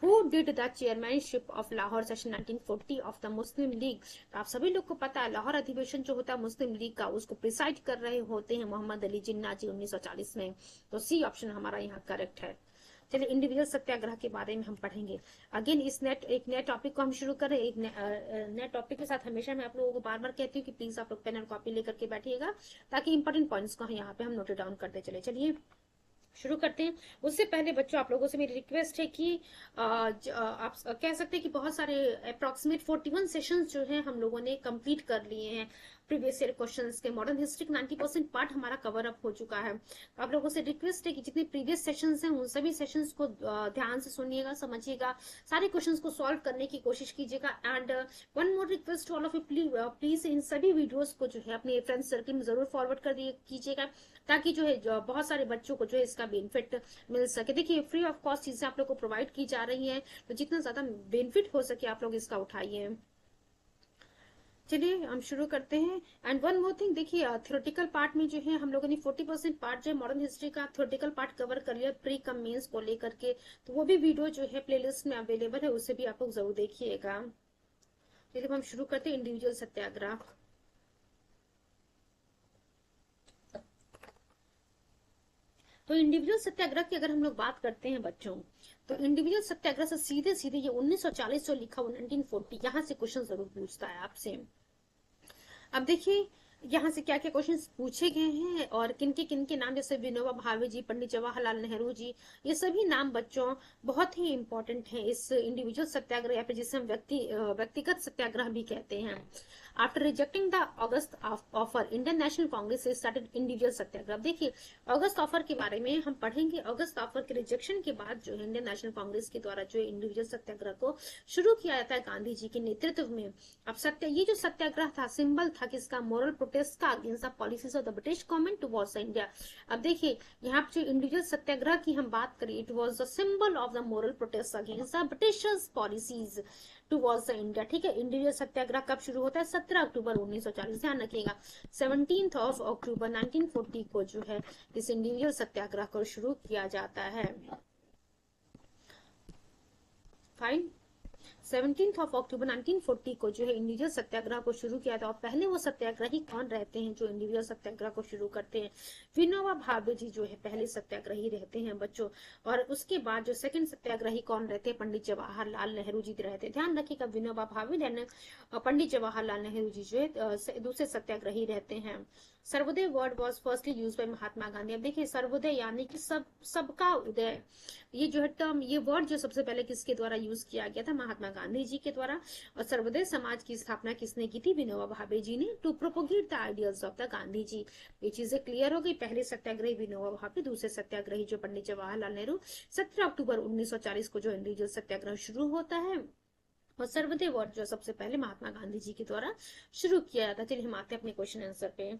Who did the chairmanship of Lahore session 1940 of the Muslim League? तो आप सभी लोग को पता है लाहौर अधिवेशन जो होता है मुस्लिम लीग का, उसको प्रिसाइड कर रहे होते हैं मोहम्मद अली जिन्ना जी 1940 में। तो सी ऑप्शन हमारा यहाँ करेक्ट है। चलिए इंडिविजुअल सत्याग्रह के बारे में हम पढ़ेंगे। अगेन एक नए टॉपिक को हम शुरू करें। एक नए टॉपिक के साथ हमेशा मैं आप लोगों को बार बार कहती हूँ कि प्लीज आप लोग पेन और कॉपी लेकर के बैठिएगा ताकि इंपॉर्टेंट पॉइंट्स को यहाँ पे हम नोट डाउन करते चले। चलिए शुरू करते हैं। उससे पहले बच्चों आप लोगों से मेरी रिक्वेस्ट है कि आप कह सकते हैं कि बहुत सारे अप्रोक्सीमेट 41 सेशंस जो हैं हम लोगों ने कंप्लीट कर लिए हैं। प्रीवियस ईयर क्वेश्चंस के मॉडर्न हिस्ट्री का 90% पार्ट हमारा कवर अप हो चुका है। तो आप लोगों से रिक्वेस्ट है कि जितने प्रीवियस सेशंस हैं उन सभी सेशंस को ध्यान से सुनिएगा, समझिएगा, सारे क्वेश्चंस को सॉल्व करने की कोशिश कीजिएगा। And one more request to all of you, please इन सभी वीडियोस को जो है अपने फ्रेंड्स सर्कल में जरूर फॉरवर्ड कर कीजिएगा ताकि जो है बहुत सारे बच्चों को जो है इसका बेनिफिट मिल सके। देखिए फ्री ऑफ कॉस्ट चीजें आप लोग को प्रोवाइड की जा रही हैं, तो जितना ज्यादा बेनिफिट हो सके आप लोग इसका उठाइए। चलिए हम शुरू करते हैं। एंड वन मोर थिंग, देखिए थ्योरेटिकल पार्ट में जो है हम लोगों ने 40% पार्ट जो है मॉडर्न हिस्ट्री का थ्योरेटिकल पार्ट कवर कर लिया प्री कम मेंस को लेकर के, तो वो भी वीडियो जो है प्लेलिस्ट में अवेलेबल है, उसे भी आप लोग जरूर देखिएगा। चलिए हम शुरू करते हैं इंडिविजुअल सत्याग्रह। तो इंडिविजुअल सत्याग्रह की अगर हम लोग बात करते हैं बच्चों, तो इंडिविजुअल सत्याग्रह से सीधे सीधे ये 1940 जो लिखा हुआ 1940 यहाँ से क्वेश्चन जरूर पूछता है आपसे। अब देखिए यहाँ से क्या क्या क्वेश्चन पूछे गए हैं और किनके नाम, जैसे विनोबा भावे जी, पंडित जवाहरलाल नेहरू जी, ये सभी नाम बच्चों बहुत ही इंपॉर्टेंट है इस इंडिविजुअल सत्याग्रह या फिर जिसे हम व्यक्तिगत सत्याग्रह भी कहते हैं। After rejecting the August offer, Indian National Congress started individual satyagraha. देखिए अगस्त ऑफर के बारे में हम पढ़ेंगे। अगस्त ऑफर के रिजेक्शन के बाद जो है इंडियन नेशनल कांग्रेस के द्वारा जो इंडिविजुअल सत्याग्रह को शुरू किया जाता है गांधी जी के नेतृत्व में। अब ये जो सत्याग्रह था सिंबल था किसका, मोरल प्रोटेस्ट का against the policies of the British government towards India. अब देखिए यहाँ पे जो इंडिविजुअल सत्याग्रह की हम बात करें, it was the symbol of the moral protest against the Britishers policies towards India. ठीक है, इंडिविजुअल सत्याग्रह कब शुरू होता है, 17 अक्टूबर 1940। ध्यान रखिएगा 17 अक्टूबर 1940 को जो है इस इंडिविजुअल सत्याग्रह को शुरू किया जाता है। फाइन, 17 अक्टूबर 1940 को जो है इंडिविजुअल सत्याग्रह को शुरू किया था। और पहले वो सत्याग्रही कौन रहते हैं जो इंडिविजुअल सत्याग्रह को शुरू करते हैं, विनोबा भावे जी जो है पहले सत्याग्रही रहते हैं बच्चों। और उसके बाद जो सेकंड सत्याग्रही कौन रहते हैं, पंडित जवाहरलाल नेहरू जी रहते हैं। ध्यान रखिएगा विनोबा भावे पंडित जवाहरलाल नेहरू जी जो है दूसरे सत्याग्रही रहते हैं। Sarvodaya word was firstly use by Mahatma Gandhi. अब देखिए सर्वोदय यानी कि सबका उदय, ये जो है टर्म, ये वर्ड जो सबसे पहले किसके द्वारा यूज किया गया था, महात्मा गांधी जी के द्वारा। और सर्वोदय समाज की स्थापना किसने की थी, विनोबा भावे जी ने, to propogate the ideas of the Gandhi ji. ये चीजें क्लियर हो गई। पहले सत्याग्रही विनोबा भावे, दूसरे सत्याग्रही जो पंडित जवाहरलाल नेहरू। 17 अक्टूबर 1940 को जो इंडिविजुअल सत्याग्रह शुरू होता है, और सर्वोदय वर्ड जो सबसे पहले महात्मा गांधी जी के द्वारा शुरू किया जाता है। चलिए हम आते हैं अपने क्वेश्चन आंसर पे।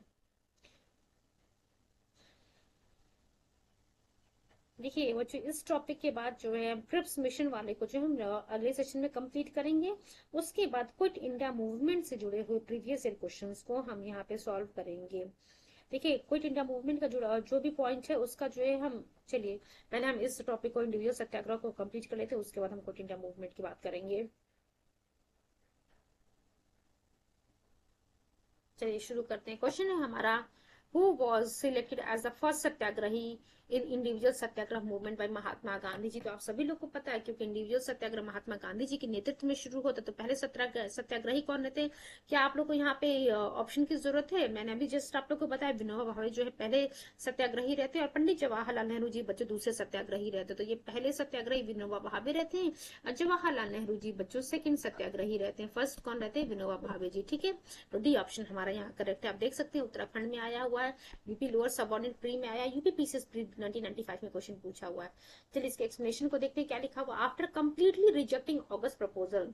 देखिए बच्चों, इस टॉपिक के बाद जो है क्रिप्स मिशन वाले को जो हम अगले सेशन में कंप्लीट करेंगे। उसके बाद क्विट इंडिया मूवमेंट से जुड़े हुए प्रीवियस ईयर क्वेश्चंस को हम यहाँ पे सॉल्व करेंगे। देखिए क्विट इंडिया मूवमेंट का जो भी पॉइंट है उसका जो है हम, चलिए पहले हम इस टॉपिक को, इंडिविजुअल सत्याग्रह को कंप्लीट कर लेते हैं, उसके बाद हम क्विट इंडिया मूवमेंट की बात करेंगे। चलिए शुरू करते हैं। क्वेश्चन है हमारा, who was selected as the first satyagrahi in individual satyagraha movement by Mahatma Gandhi ji. तो आप सभी लोग को पता है, क्योंकि इंडिविजुअल सत्याग्रह महात्मा गांधी जी के नेतृत्व में शुरू होता, तो पहले सत्याग्रही कौन रहते हैं? क्या आप लोग को यहाँ पे ऑप्शन की जरूरत है? मैंने अभी जस्ट आप लोग को बताया, विनोबा भावे जो है पहले सत्याग्रही रहते हैं, और पंडित जवाहरलाल नेहरू जी बच्चों दूसरे सत्याग्रही रहते। तो ये पहले सत्याग्रही विनोबा भावे रहते हैं, और जवाहरलाल नेहरू जी बच्चों सेकंड सत्याग्रही रहते हैं। फर्स्ट कौन रहते हैं? विनोबा भावे जी। ठीक है, तो डी ऑप्शन हमारा यहाँ करेक्ट है। आप देख सकते हैं उत्तराखंड में आया हुआ है, यूपी लोअर सबऑर्डिनेट प्री में आया, यूपी पीसीएस प्री 1995 में क्वेश्चन पूछा हुआ है। चलिए इसके एक्सप्लेनेशन को देखते हैं क्या लिखा हुआ। After completely rejecting August proposal,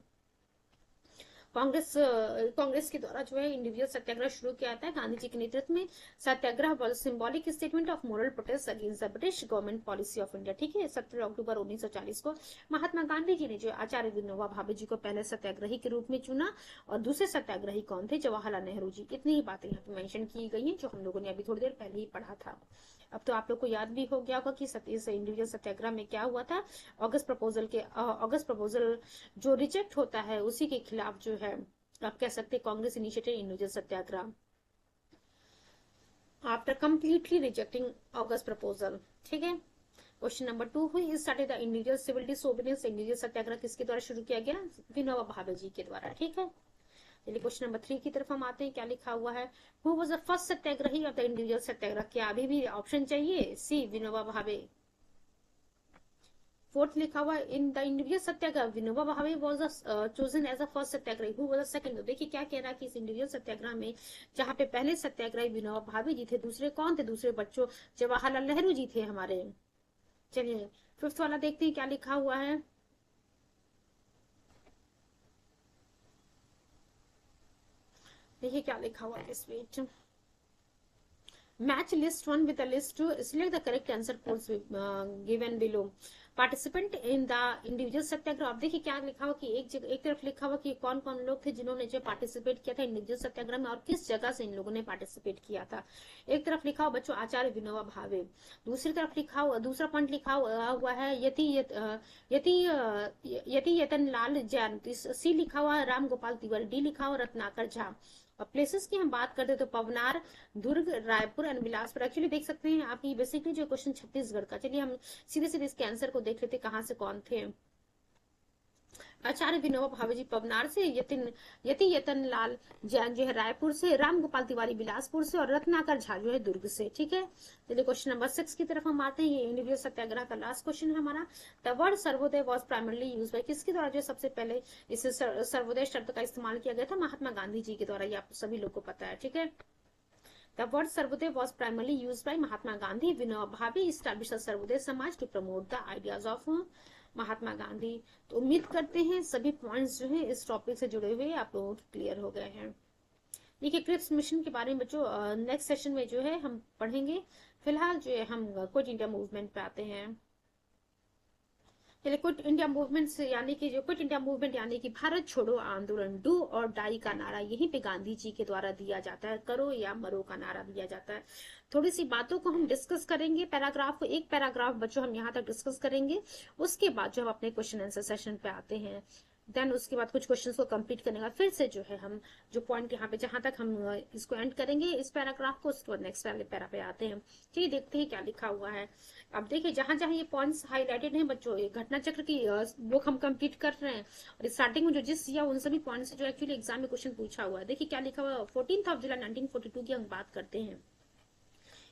Congress के द्वारा जो है इंडिविजुअल सत्याग्रह शुरू किया था गांधी जी के नेतृत्व में। Satyagraha was symbolic statement of moral protest against the British government policy of India. ठीक है, 17 अक्टूबर 1940 को महात्मा गांधी जी ने जो आचार्य विनोबा भावे जी को पहले सत्याग्रही के रूप में चुना, और दूसरे सत्याग्रही कौन थे? जवाहरलाल नेहरू जी। इतनी ही बातें यहाँ पे मेंशन की गई हैं जो हम लोगों ने अभी थोड़ी देर पहले ही पढ़ा था। अब तो आप लोग को याद भी हो गया होगा कि इस इंडिविजुअल सत्याग्रह में क्या हुआ था। ऑगस्ट प्रपोजल जो रिजेक्ट होता है उसी के खिलाफ जो है आप कह सकते हैं Congress initiated individual satyagraha after completely rejecting August proposal. ठीक है, question number 2, who started the individual civil disobedience. Individual satyagraha किसके द्वारा शुरू किया गया? विनोबा भावे जी के द्वारा। ठीक है, चलिए क्वेश्चन नंबर 3 की तरफ हम आते हैं। क्या लिखा हुआ है? Who was the first satyagrahi of the individual satyagraha. क्या अभी भी ऑप्शन चाहिए? सी, विनोबा भावे। फोर्थ लिखा हुआ in the individual satyagraha Vinoba Bhave was chosen as a first satyagrahi, who was the second. तो देखिए क्या कह रहा है कि इस इंडिविजुअल सत्याग्रह में जहाँ पे पहले सत्याग्रही विनोबा भावे जी थे, दूसरे कौन थे? दूसरे बच्चों जवाहरलाल नेहरू जी थे हमारे। चलिए फिफ्थ वाला देखते हैं क्या लिखा हुआ है। देखिए क्या लिखा हुआ है इस page. Match list 1 with the list 2. Select the correct answer codes given below. Participant in the individual satyagraha. अब देखिए क्या लिखा हुआ कि एक तरफ लिखा हुआ कि कौन कौन लोग थे जिन्होंने जो पार्टिसिपेट किया था इंडिविजुअल सत्याग्रह में, और किस जगह से इन लोगों ने पार्टिसिपेट किया था। एक तरफ लिखा हुआ बच्चों आचार्य विनोबा भावे, दूसरी तरफ लिखा हुआ, दूसरा पॉइंट लिखा हुआ है यति यतन लाल जैन, सी लिखा हुआ है राम गोपाल तिवारी, डी लिखा हुआ रत्नाकर झा। और प्लेसेस की हम बात करते तो पवनार, दुर्ग, रायपुर एंड बिलासपुर। एक्चुअली देख सकते हैं आप, ये बेसिकली जो क्वेश्चन छत्तीसगढ़ का। चलिए हम सीधे सीधे इसके आंसर को देख लेते कहाँ से कौन थे। आचार्य विनोबा भावे जी पवनार से, यतन लाल जैन जो है रायपुर से, राम गोपाल तिवारी बिलासपुर से, और रत्नाकर झा जो है दुर्ग से। ठीक है, चलिए क्वेश्चन नंबर 6 की तरफ हम आते हैं। ये इंडिविजुअल सत्याग्रह का लास्ट क्वेश्चन है हमारा। The word Sarvodaya was primarily use by, किसके द्वारा जो सबसे पहले इस सर्वोदय शब्द का इस्तेमाल किया गया था? महात्मा गांधी जी के द्वारा। ये आप सभी लोग को पता है। ठीक है, The word Sarvodaya was primarily used by Mahatma Gandhi. Vinoba Bhave established the Sarvodaya Samaj to promote the ideas of Mahatma Gandhi. तो उम्मीद करते हैं सभी पॉइंट्स जो हैं इस टॉपिक से जुड़े हुए आप लोगों के क्लियर हो गए हैं। देखिए क्रिप्स मिशन के बारे में बच्चों नेक्स्ट सेशन में जो है हम पढ़ेंगे। फिलहाल जो है हम क्विट इंडिया मूवमेंट पे आते हैं। क्विट इंडिया मूवमेंट से यानी कि जो क्विट इंडिया मूवमेंट यानी कि भारत छोड़ो आंदोलन, डू और डाई का नारा यहीं पे गांधी जी के द्वारा दिया जाता है। करो या मरो का नारा दिया जाता है। थोड़ी सी बातों को हम डिस्कस करेंगे, पैराग्राफ को, एक पैराग्राफ बच्चों हम यहाँ तक डिस्कस करेंगे। उसके बाद जो हम अपने क्वेश्चन आंसर सेशन पे आते हैं। देन उसके बाद कुछ क्वेश्चंस को कंप्लीट करने का फिर से जो है हम जो पॉइंट यहाँ पे जहां तक हम इसको एंड करेंगे इस पैराग्राफ को, उसके बाद नेक्स्ट वाले पैरा पे आते हैं। चलिए देखते हैं क्या लिखा हुआ है। अब देखिए जहां जहां ये पॉइंट्स हाईलाइटेड हैं बच्चों, ये घटना चक्र की बुक हम कंप्लीट कर रहे हैं और स्टार्टिंग में जो जिस या उन सभी पॉइंट्स जो एक्चुअली एग्जाम में क्वेश्चन पूछा हुआ है। देखिए क्या लिखा हुआ है, 14 जुलाई 1942 की हम बात करते हैं।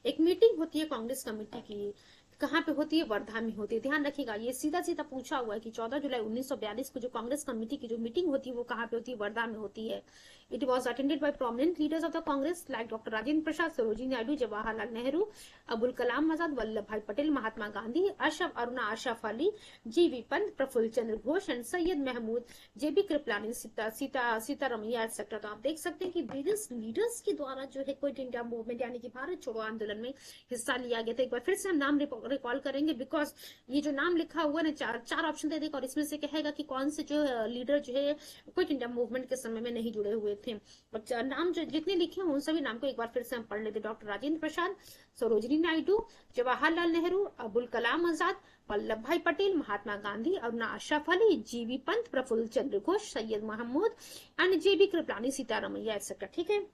एक मीटिंग होती है कांग्रेस कमेटी की, कहाँ पे होती है, वर्धा में होती है। ध्यान रखिएगा ये सीधा सीधा पूछा हुआ है कि 14 जुलाई 1942 को जो कांग्रेस कमेटी की जो मीटिंग होती है वो कहाँ पे होती है, वर्धा में होती है। It was attended by prominent leaders of the Congress like doctor Rajendra Prasad, Sarojini Naidu, Jawaharlal Nehru, Abul Kalam Azad, Vallabh Bhai Patel, Mahatma Gandhi, Ashraf Aruna, Ashraf Ali, G V. Pant, Prafulla Chandra Ghosh and Syed Mahmud, J B. Kripalani, Sitaramayya etcetera. तो आप देख सकते हैं कि वेरियस लीडर्स के द्वारा जो है क्विट इंडिया मूवमेंट यानी कि भारत छोड़ो आंदोलन में हिस्सा लिया गया था। एक बार फिर से हम नाम रिकॉल करेंगे बिकॉज ये जो नाम लिखा हुआ है ना, चार ऑप्शन दे देगा और इसमें से कहेगा कि कौन से जो लीडर जो है क्विट इंडिया मूवमेंट के समय में नहीं जुड़े हुए थे। और नाम जो जितने लिखे हैं उन सभी नाम को एक बार फिर से हम पढ़ लेते। Doctor Rajendra Prasad, Sarojini Naidu, Jawaharlal Nehru, Abul Kalam Azad, Vallabh Bhai Patel, Mahatma Gandhi, Aruna Ashraf Ali, G V. Pant, Prafulla Chandra Ghosh, Syed Mahmud and J B. Kripalani, Sitaramayya etcetera. ठीक है,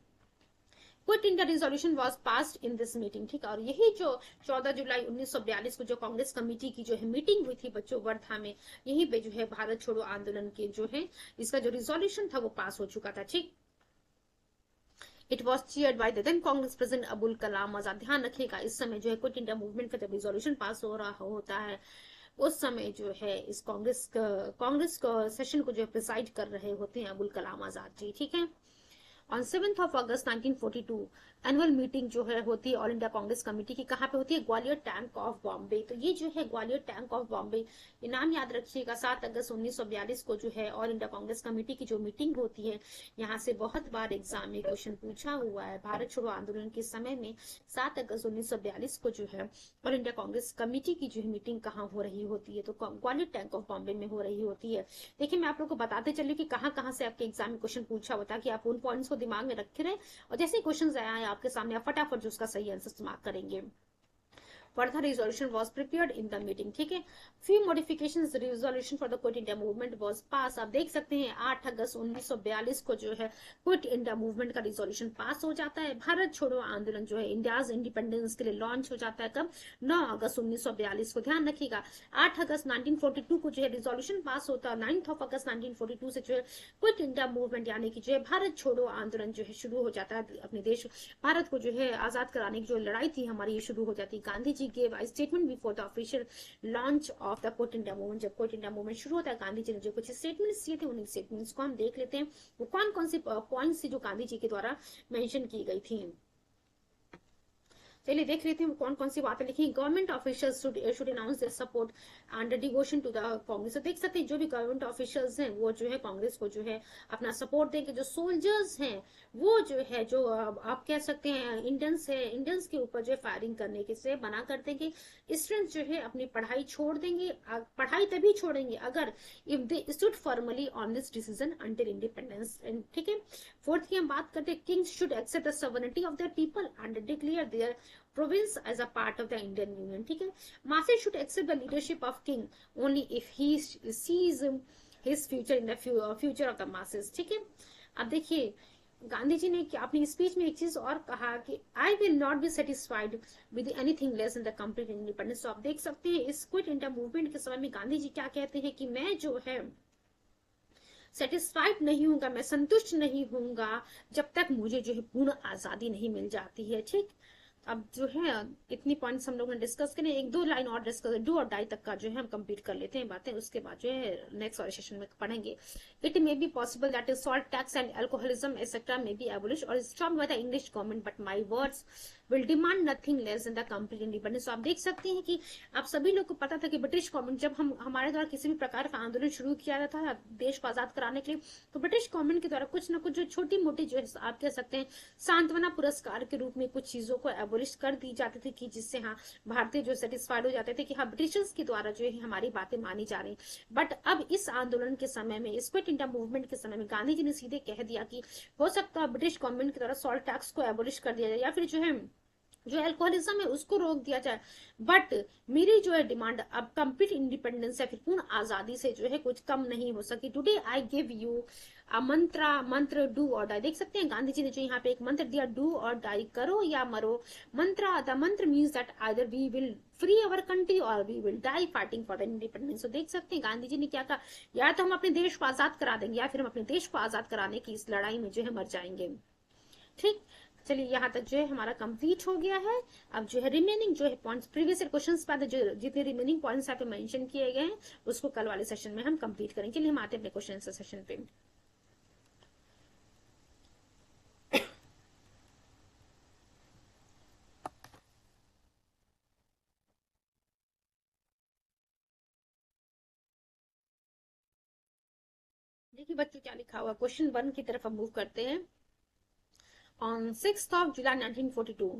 quit India resolution was passed in this meeting. ठीक है, और यही जो 14 जुलाई 1942 को जो कांग्रेस कमेटी की जो है मीटिंग हुई थी बच्चों वर्धा में, यहीं पे जो है भारत छोड़ो आंदोलन के जो है इसका जो रिजोल्यूशन था वो पास हो चुका था। ठीक, it was chaired by the then Congress president Abul Kalam Azad. ध्यान रखिएगा इस समय जो है क्विट इंडिया मूवमेंट का जब रिजोल्यूशन पास हो रहा होता है उस समय जो है इस कांग्रेस सेशन को जो है प्रिसाइड कर रहे होते हैं अबुल कलाम आजाद जी। ठीक है, ऑन 7 अगस्त 1942 एनुअल मीटिंग जो है होती है ऑल इंडिया कांग्रेस कमेटी की, कहाँ पे होती है, ग्वालियर टैंक ऑफ बॉम्बे। तो ये जो है ग्वालियर टैंक ऑफ बॉम्बे, ये नाम याद रखिएगा। 7 अगस्त 1942 को जो है ऑल इंडिया कांग्रेस कमेटी की जो मीटिंग होती है, यहाँ से बहुत बार एग्जाम में क्वेश्चन पूछा हुआ है। भारत छोड़ो आंदोलन के समय में 7 अगस्त 1942 को जो है ऑल इंडिया कांग्रेस कमेटी की जो है मीटिंग कहाँ हो रही होती है, तो ग्वालियर टैंक ऑफ बॉम्बे में हो रही होती है। देखिए मैं आप लोग को बताते चलिए कि कहाँ कहाँ से आपके एग्जाम में क्वेश्चन पूछा होता है, कि आप उन पॉइंट्स को दिमाग में रखे रहे और जैसे क्वेश्चन आया है आपके सामने आप फटाफट जो उसका सही आंसर मार्क करेंगे। Further resolution was prepared in the meeting। ठीक है, few modifications resolution for the quit India movement was passed। आप देख सकते हैं 8 अगस्त 1942 को जो है क्विट इंडिया मूवमेंट का रिजोल्यूशन पास हो जाता है। भारत छोड़ो आंदोलन जो है इंडियाज इंडिपेंडेंस के लिए लॉन्च हो जाता है कब, 9 अगस्त 1942 को। ध्यान रखिएगा 8 अगस्त 1942 को जो है रिजोल्यूशन पास होता है। 9 अगस्त 1942 से जो है क्विट इंडिया मूवमेंट यानी कि जो है भारत छोड़ो आंदोलन जो है शुरू हो जाता है। अपने देश भारत को जो है आजाद कराने की जो लड़ाई थी हमारी ये शुरू हो जाती है। Gandhi ji gave a statement before the official launch of the quit India movement. जब क्विट इंडिया मूवमेंट शुरू होता है गांधी जी ने जो कुछ स्टेटमेंट्स दिए थे उन स्टेटमेंट्स को हम देख लेते हैं वो कौन कौन से पॉइंट्स जो गांधी जी के द्वारा मेंशन की गई थी। चलिए देख लेते हैं कौन कौन सी बातें लिखी। Government officials should announce their support and devotion to the Congress. तो देख सकते हैं जो भी गवर्नमेंट ऑफिशियल्स हैं वो जो है कांग्रेस को जो है अपना सपोर्ट देंगे। जो सोल्जर्स हैं वो जो है जो आप कह सकते हैं इंडियंस है, इंडियंस के ऊपर जो है फायरिंग करने के से मना कर देंगे। स्टूडेंट्स जो है अपनी पढ़ाई छोड़ देंगे। पढ़ाई तभी छोड़ेंगे अगर if they stood formally on this decision until independence. ठीक है, फोर्थ की हम बात करते हैं kings should accept the sovereignty of their people and declare their province as a part of the Indian Union। ठीक है, masses should accept the leadership of king only if he sees his future in the future of the masses। ठीक है, अब देखिए गांधी जी ने अपनी speech में एक चीज और कहा कि I will not be satisfied with anything less in the complete independence. तो आप देख सकते हैं इस क्विट इंडिया मूवमेंट के समय में गांधी जी क्या कहते हैं कि मैं जो है सेटिस्फाइड नहीं हूंगा, मैं संतुष्ट नहीं हूंगा जब तक मुझे जो है पूर्ण आजादी नहीं मिल जाती है। ठीक, अब जो है इतनी पॉइंट्स हम लोग ने डिस्कस करें, एक दो लाइन और डिस्कस, डू और डाई तक का जो है हम कंप्लीट कर लेते हैं बातें, उसके बाद जो है नेक्स्ट वाले सेशन में पढ़ेंगे। It may be possible that is salt tax and alcoholism etcetera may be abolish और stopped by the English government but my words will demand nothing less in the complete independence. आप देख सकते हैं कि आप सभी लोग को पता था कि ब्रिटिश गवर्नमेंट जब हम हमारे द्वारा किसी भी प्रकार का आंदोलन शुरू किया जाता था देश को आजाद कराने के लिए, तो ब्रिटिश गवर्नमेंट के द्वारा कुछ ना कुछ जो छोटी मोटी जो है आप कह सकते हैं सांत्वना पुरस्कार के रूप में कुछ चीजों को एबोलिश कर दी जाती थी कि जिससे हाँ भारतीय जो सेटिस्फाइड हो जाते थे कि हाँ ब्रिटिशर्स के द्वारा जो है हमारी बातें मानी जा रही। बट अब इस आंदोलन के समय में, इस क्विट इंडिया मूवमेंट के समय में गांधी जी ने सीधे कह दिया कि हो सकता है ब्रिटिश गवर्नमेंट के द्वारा सॉल्ट टैक्स को एबोलिश कर दिया जाए या फिर जो है जो अल्कोहलिज्म है उसको रोक दिया जाए। बट मेरी जो है डिमांड अब कंप्लीट इंडिपेंडेंस है, फिर पूर्ण आजादी से जो है कुछ कम नहीं हो सकी। टुडे आई गिव यू अ मंत्र डू और डाई। देख सकते हैं गांधी जी ने जो यहाँ पे एक मंत्र दिया, डू और डाई, करो या मरो। The mantra means that either we will free our country और we will die fighting for the independence. तो देख सकते हैं गांधी जी ने क्या कहा, या तो हम अपने देश को आजाद करा देंगे या फिर हम अपने देश को आजाद कराने की इस लड़ाई में जो है मर जाएंगे। ठीक, चलिए यहाँ तक जो है हमारा कंप्लीट हो गया है। अब जो है रिमेनिंग जो है पॉइंट्स, प्रीवियस क्वेश्चंस पर जो जितने रिमेनिंग पॉइंट्स यहाँ पे मेंशन किए गए हैं उसको कल वाले सेशन में हम कंप्लीट करेंगे। चलिए हम आते हैं अपने क्वेश्चन आंसर सेशन पे। देखिए बच्चों क्या लिखा हुआ, क्वेश्चन 1 की तरफ हम मूव करते हैं। On 6th of July 1942,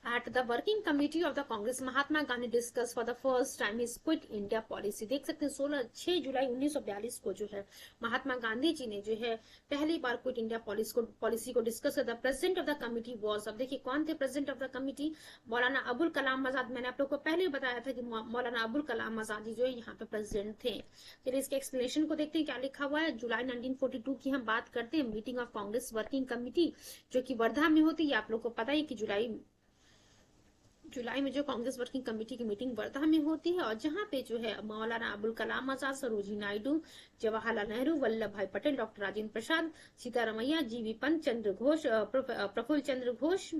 at the working committee of the Congress, Mahatma Gandhi discuss for the first time his quit India policy. देख सकते हैं 6 जुलाई 1942 को जो है महात्मा गांधी जी ने जो है पहली बार क्विट इंडिया पॉलिसी को डिस्कस किया। The president of the committee was, अब देखिए कौन थे president of the committee, Maulana Abul Kalam आजाद। मैंने आप लोग को पहले भी बताया था कि मौलाना अबुल कलाम आजाद जी जो है यहाँ पे प्रेसिडेंट थे। फिर इसके एक्सप्लेनेशन को देखते हैं क्या लिखा हुआ है। जुलाई 1942 की हम बात करते हैं, meeting of Congress working committee जो कि वर्धा में होती है। आप लोग को पता ही कि जुलाई में जो कांग्रेस वर्किंग कमेटी की मीटिंग वर्धा में होती है, और जहां पे जो है मौलाना अबुल कलाम आजाद, सरोजी नायडू, जवाहरलाल नेहरू, वल्लभ भाई पटेल, डॉक्टर राजेंद्र प्रसाद, सीतारमैया, जीवी पंत, चंद्र घोष, प्रफुल्ल चंद्र घोष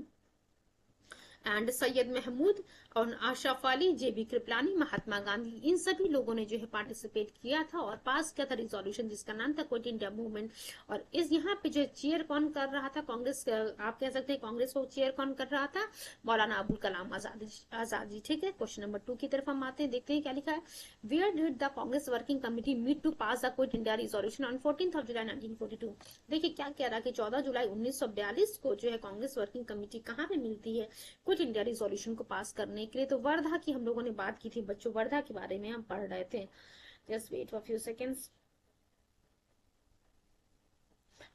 एंड सैयद महमूद और आशरफ अली, जेबी कृपलानी, महात्मा गांधी, इन सभी लोगों ने जो है पार्टिसिपेट किया था और पास किया था रिजोल्यूशन जिसका नाम था क्विट इंडिया मूवमेंट। और इस यहाँ पे जो चेयर कौन कर रहा था, कांग्रेस, आप कह सकते हैं कांग्रेस को चेयर कौन कर रहा था, मौलाना अबुल कलाम आजाद जी। ठीक है, क्वेश्चन नंबर 2 की तरफ हम आते हैं, देखते हैं क्या लिखा है। Where did the Congress working committee meet to pass the quit India resolution on 14th of July 1942। देखिए क्या कह रहा है कि 14 जुलाई 1942 को जो है कांग्रेस वर्किंग कमेटी कहाँ पे मिलती है क्विट इंडिया रिजोल्यूशन को पास करने के लिए। तो वर्धा की हम लोगों ने बात की थी बच्चों, वर्धा के बारे में हम पढ़ रहे थे। Just wait for few seconds.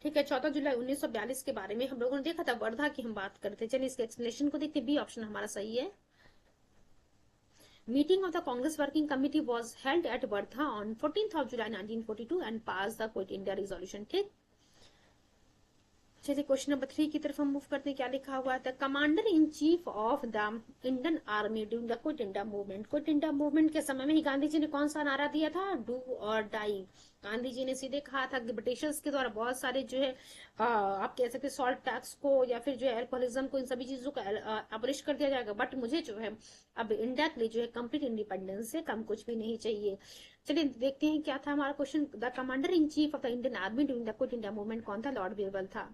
ठीक है, 14 जुलाई 1942 के बारे में हम लोगों ने देखा था, वर्धा की हम बात करते। चलिए इसके एक्सप्लेनेशन को देखते, बी ऑप्शन हमारा सही है। Meeting of the Congress working committee was held at Wardha on 14th of July 1942 and pass the quit India resolution. ठीक, चलिए क्वेश्चन नंबर 3 की तरफ हम मूव करते हैं, क्या लिखा हुआ है। The commander in chief of the Indian army during the quit India movement. Quit India movement के समय में ही गांधी जी ने कौन सा नारा दिया था, डू और डाई। गांधी जी ने सीधे कहा था कि ब्रिटिशर्स के द्वारा बहुत सारे जो है आप कह सकते सॉल्ट टैक्स को या फिर जो है अल्कोहलिज्म को, इन सभी चीजों को अबलिश कर दिया जाएगा, बट मुझे जो है अब इंडिया के लिए जो है कंप्लीट इंडिपेंडेंस से कम कुछ भी नहीं चाहिए। चलिए देखते हैं क्या था हमारा question. The commander in chief of the Indian army during the quit India movement कौन था, लॉर्ड बिरबल था।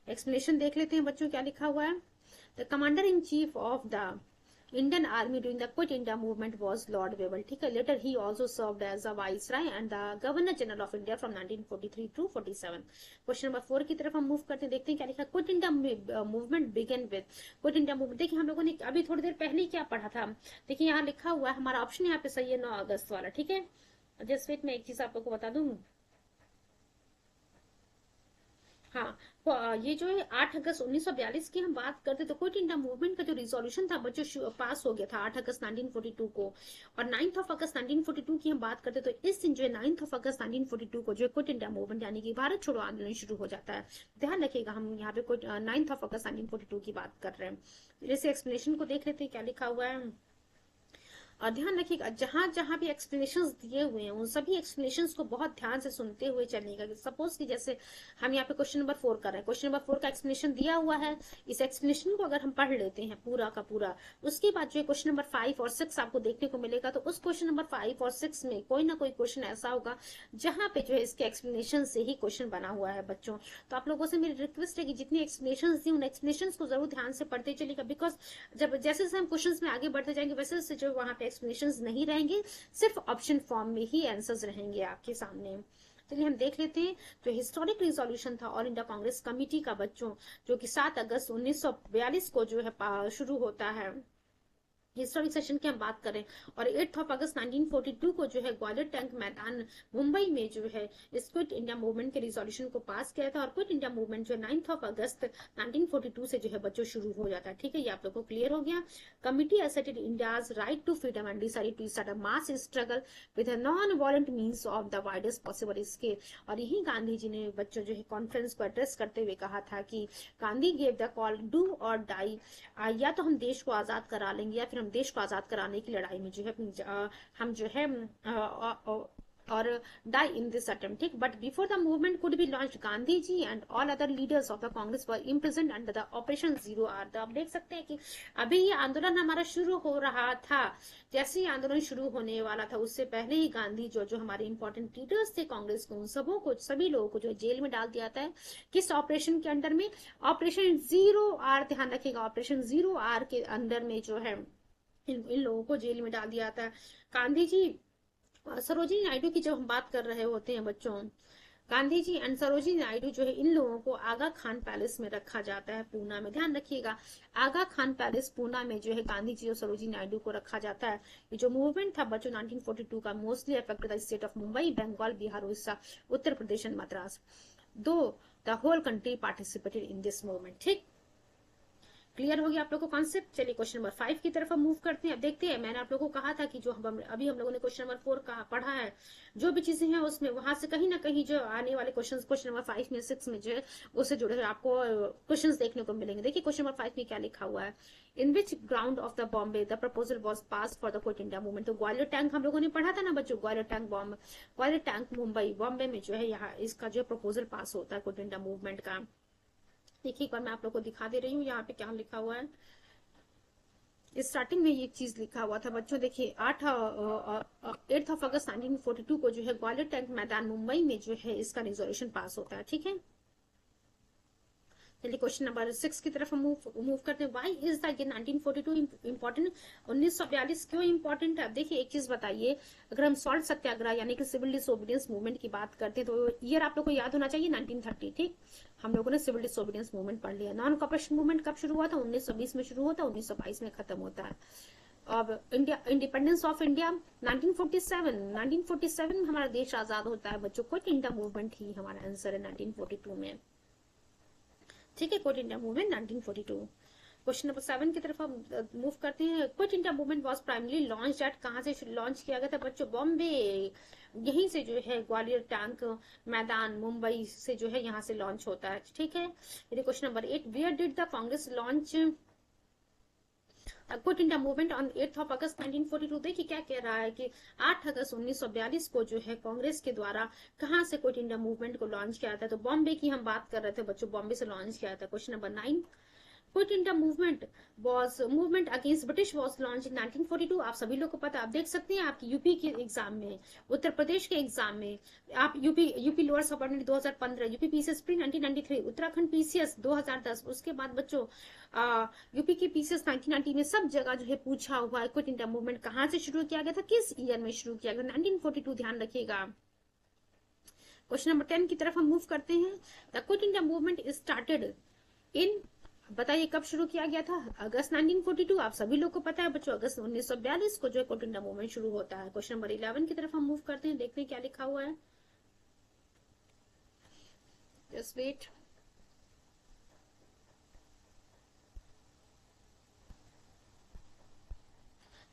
एक्सप्लेनेशन देख लेते हैं बच्चों क्या लिखा हुआ है। The commander in chief of the Indian army during the quit India movement was Lord Wavell. ठीक है, later he also served as a viceroy and the governor general of India from 1943 to 47। Question number 4 की तरफ हम move करते हैं, देखते हैं क्या लिखा। Quit India movement began with, quit India movement देखिए हम लोगों ने अभी थोड़ी देर पहले क्या पढ़ा था। देखिए यहाँ लिखा हुआ है, हमारा ऑप्शन यहाँ पे सही है 9 अगस्त वाला। ठीक है, जस्ट वेट, मैं एक चीज आप लोग को बता दूं। हाँ, तो ये जो है 8 अगस्त 1942 की हम बात करते तो क्विट इंडिया मूवमेंट का जो रिजोल्यूशन था बच्चों पास हो गया था 8 अगस्त 1942 को। और 9th of August 1942 की हम बात करते तो इस दिन जो है 9th of August 1942 को जो है क्विट इंडिया मूवमेंट यानी कि भारत छोड़ो आंदोलन शुरू हो जाता है। ध्यान रखिएगा हम यहाँ पे 9th of August 1942 की बात कर रहे हैं। जैसे एक्सप्लेनेशन को देख लेते हैं क्या लिखा हुआ है। और ध्यान रखिएगा जहां जहां भी एक्सप्लेनेशंस दिए हुए हैं उन सभी एक्सप्लेनेशंस को बहुत ध्यान से सुनते हुए चलिएगा। सपोज कि जैसे हम यहाँ पे क्वेश्चन नंबर 4 कर रहे हैं, क्वेश्चन नंबर 4 का एक्सप्लेनेशन दिया हुआ है, इस एक्सप्लेनेशन को अगर हम पढ़ लेते हैं पूरा का पूरा, उसके बाद जो क्वेश्चन नंबर 5 और 6 आपको देखने को मिलेगा, तो उस क्वेश्चन नंबर 5 और 6 में कोई ना कोई क्वेश्चन ऐसा होगा जहां पे जो है इसके एक्सप्लेनेशन से ही क्वेश्चन बना हुआ है बच्चों। तो आप लोगों से मेरी रिक्वेस्ट है कि जितनी एक्सप्लेनेशन दी उन एक्सप्लेनेशन को जरूर ध्यान से पढ़ते चलिएगा, बिकॉज जब जैसे जैसे हम क्वेश्चन में आगे बढ़ते जाएंगे वैसे वैसे जो वहां पे एक्सप्लेनेशन नहीं रहेंगे, सिर्फ ऑप्शन फॉर्म में ही आंसर्स रहेंगे आपके सामने। चलिए हम देख लेते हैं जो हिस्टोरिक रिजोल्यूशन था ऑल इंडिया कांग्रेस कमेटी का बच्चों, जो कि 7 अगस्त 1942 को जो है शुरू होता है। हिस्टोरिक सेशन की हम बात करें और 8 ऑफ अगस्त 1942 को जो है ग्वालियर टैंक मैदान मुंबई में जो है इस क्विट इंडिया मूवमेंट के रिजोल्यूशन को पास किया था और क्विट इंडिया मूवमेंट जो 9 ऑफ अगस्त 1942 से जो है बच्चों शुरू हो जाता है। ठीक है, ये आप लोगों को क्लियर हो गया। Committee asserted India's right to freedom and decided to start a mass struggle with a non-violent means of the widest possible scale। और यही गांधी जी ने बच्चों जो है कॉन्फ्रेंस को एड्रेस करते हुए कहा था कि Gandhi gave the call do और डाई, या तो हम देश को आजाद करा लेंगे या फिर हम देश को आजाद कराने की लड़ाई में जो है हम जो है or die in this attempt. ठीक, but before the movement could be launch Gandhi ji and all other leaders of the Congress were imprisoned under the operation zero hour. तो आप देख सकते हैं कि अभी ये आंदोलन हमारा शुरू हो रहा था, जैसे ही आंदोलन शुरू होने वाला था उससे पहले ही गांधी जो हमारे इंपॉर्टेंट लीडर्स थे कांग्रेस के, उन सबों को, सभी लोगों को जो जेल में डाल दिया था। किस ऑपरेशन के अंडर में? ऑपरेशन जीरो आर, ध्यान रखिएगा, ऑपरेशन जीरो आर के अंदर में जो है इन लोगों को जेल में डाल दिया था। गांधी जी सरोजिनी नायडू की जब हम बात कर रहे होते हैं बच्चों, गांधी जी एंड सरोजिनी नायडू जो है इन लोगों को आगा खान पैलेस में रखा जाता है पूना में। ध्यान रखिएगा, आगा खान पैलेस पूना में जो है गांधी जी और सरोजिनी नायडू को रखा जाता है। ये जो मूवमेंट था बच्चों 1942 का mostly affected the state of Mumbai, Bengal, Bihar, Orissa, Uttar Pradesh and Madras, though the whole country participated in this movement. ठीक, क्लियर हो गया आप लोगों को कॉन्सेप्ट। चलिए क्वेश्चन नंबर 5 की तरफ हम मूव करते हैं। अब देखते हैं, मैंने आप लोगों को कहा था कि जो अभी हम लोगों ने क्वेश्चन नंबर 4 का पढ़ा है, जो भी चीजें हैं उसमें वहां से कहीं ना कहीं जो आने वाले क्वेश्चन नंबर 5 में 6 में जो है उससे जुड़े हुए आपको क्वेश्चन देखने को मिलेंगे। देखिए क्वेश्चन नंबर 5 में क्या लिखा हुआ है, in which ground of the Bombay the proposal was pass for the quit India movement. तो ग्वालियर टैंक हम लोगों ने पढ़ा था ना बच्चों, Gwalior tank bomb, Gwalior tank Mumbai, Bombay में जो है यहाँ इसका जो प्रपोजल पास होता है क्विट इंडिया मूवमेंट का। देखिए एक बार मैं आप लोग को दिखा दे रही हूँ यहाँ पे क्या लिखा हुआ है। स्टार्टिंग में ये चीज लिखा हुआ था बच्चों, देखिए 8 ऑफ अगस्त 1942 को जो है ग्वालियर टैंक मैदान मुंबई में जो है इसका रिजोल्यूशन पास होता है। ठीक है, चलिए क्वेश्चन नंबर 6 की तरफ हम मूव करते हैं। व्हाई इज द 1942 इंपॉर्टेंट, 1942 क्यों इंपॉर्टेंट है? अब देखिए एक चीज बताइए, अगर हम सॉल्ट सत्याग्रह यानी कि सिविल डिसोबीडियंस मूवमेंट की बात करते हैं तो ईयर आप लोग को याद होना चाहिए 1930। ठीक, हम लोगों ने सिविल डिसोबीडियंस मूवमेंट पढ़ लिया। नॉन कॉपरेशन मूवमेंट कब शुरू हुआ था? 1920 में शुरू होता है, 1922 में खत्म होता है। अब इंडिया, इंडिपेंडेंस ऑफ इंडिया 1947 हमारा देश आजाद होता है बच्चों। क्विट इंडिया मूवमेंट ही हमारा आंसर है 1942 में। ठीक है, quit India movement 1942। Question number 7 की तरफ हम मूव करते हैं। Quit India movement was primarily launch eight, कहां से लॉन्च किया गया था बच्चों? बॉम्बे, यहीं से जो है ग्वालियर टैंक मैदान मुंबई से जो है यहाँ से लॉन्च होता है। ठीक है, question number 8, where did the Congress launch quit India movement on 8 of August 1942। देखिए क्या कह रहा है कि 8 अगस्त 1942 को जो है कांग्रेस के द्वारा कहां से क्विट इंडिया मूवमेंट को लॉन्च किया था? तो बॉम्बे की हम बात कर रहे थे बच्चों, बॉम्बे से लॉन्च किया था। Question number 9, quit India movement against British was launch in 1942। आप सभी लोग को पता, आप देख सकते हैं आपकी यूपी के एग्जाम में, उत्तर प्रदेश के एग्जाम में, आप UP lower subordinate 2015, UP PCS pre 1993, Uttarakhand PCS 2010, उसके बाद बच्चों यूपी के पीसीएस 1990 में सब जगह जो है पूछा हुआ है क्विट इंडिया मूवमेंट कहां से शुरू किया गया था, किस ईयर में शुरू किया गया, 1942, ध्यान रखिएगा। क्वेश्चन नंबर 10 की तरफ हम मूव करते हैं। The quit India movement started in, बताइए कब शुरू किया गया था? अगस्त 1942। आप सभी लोग को पता है बच्चों, अगस्त 1942 को जो है क्विट इंडिया मूवमेंट शुरू होता है। क्वेश्चन नंबर 11 की तरफ हम मूव करते हैं, देखते हैं क्या लिखा हुआ है। Just wait,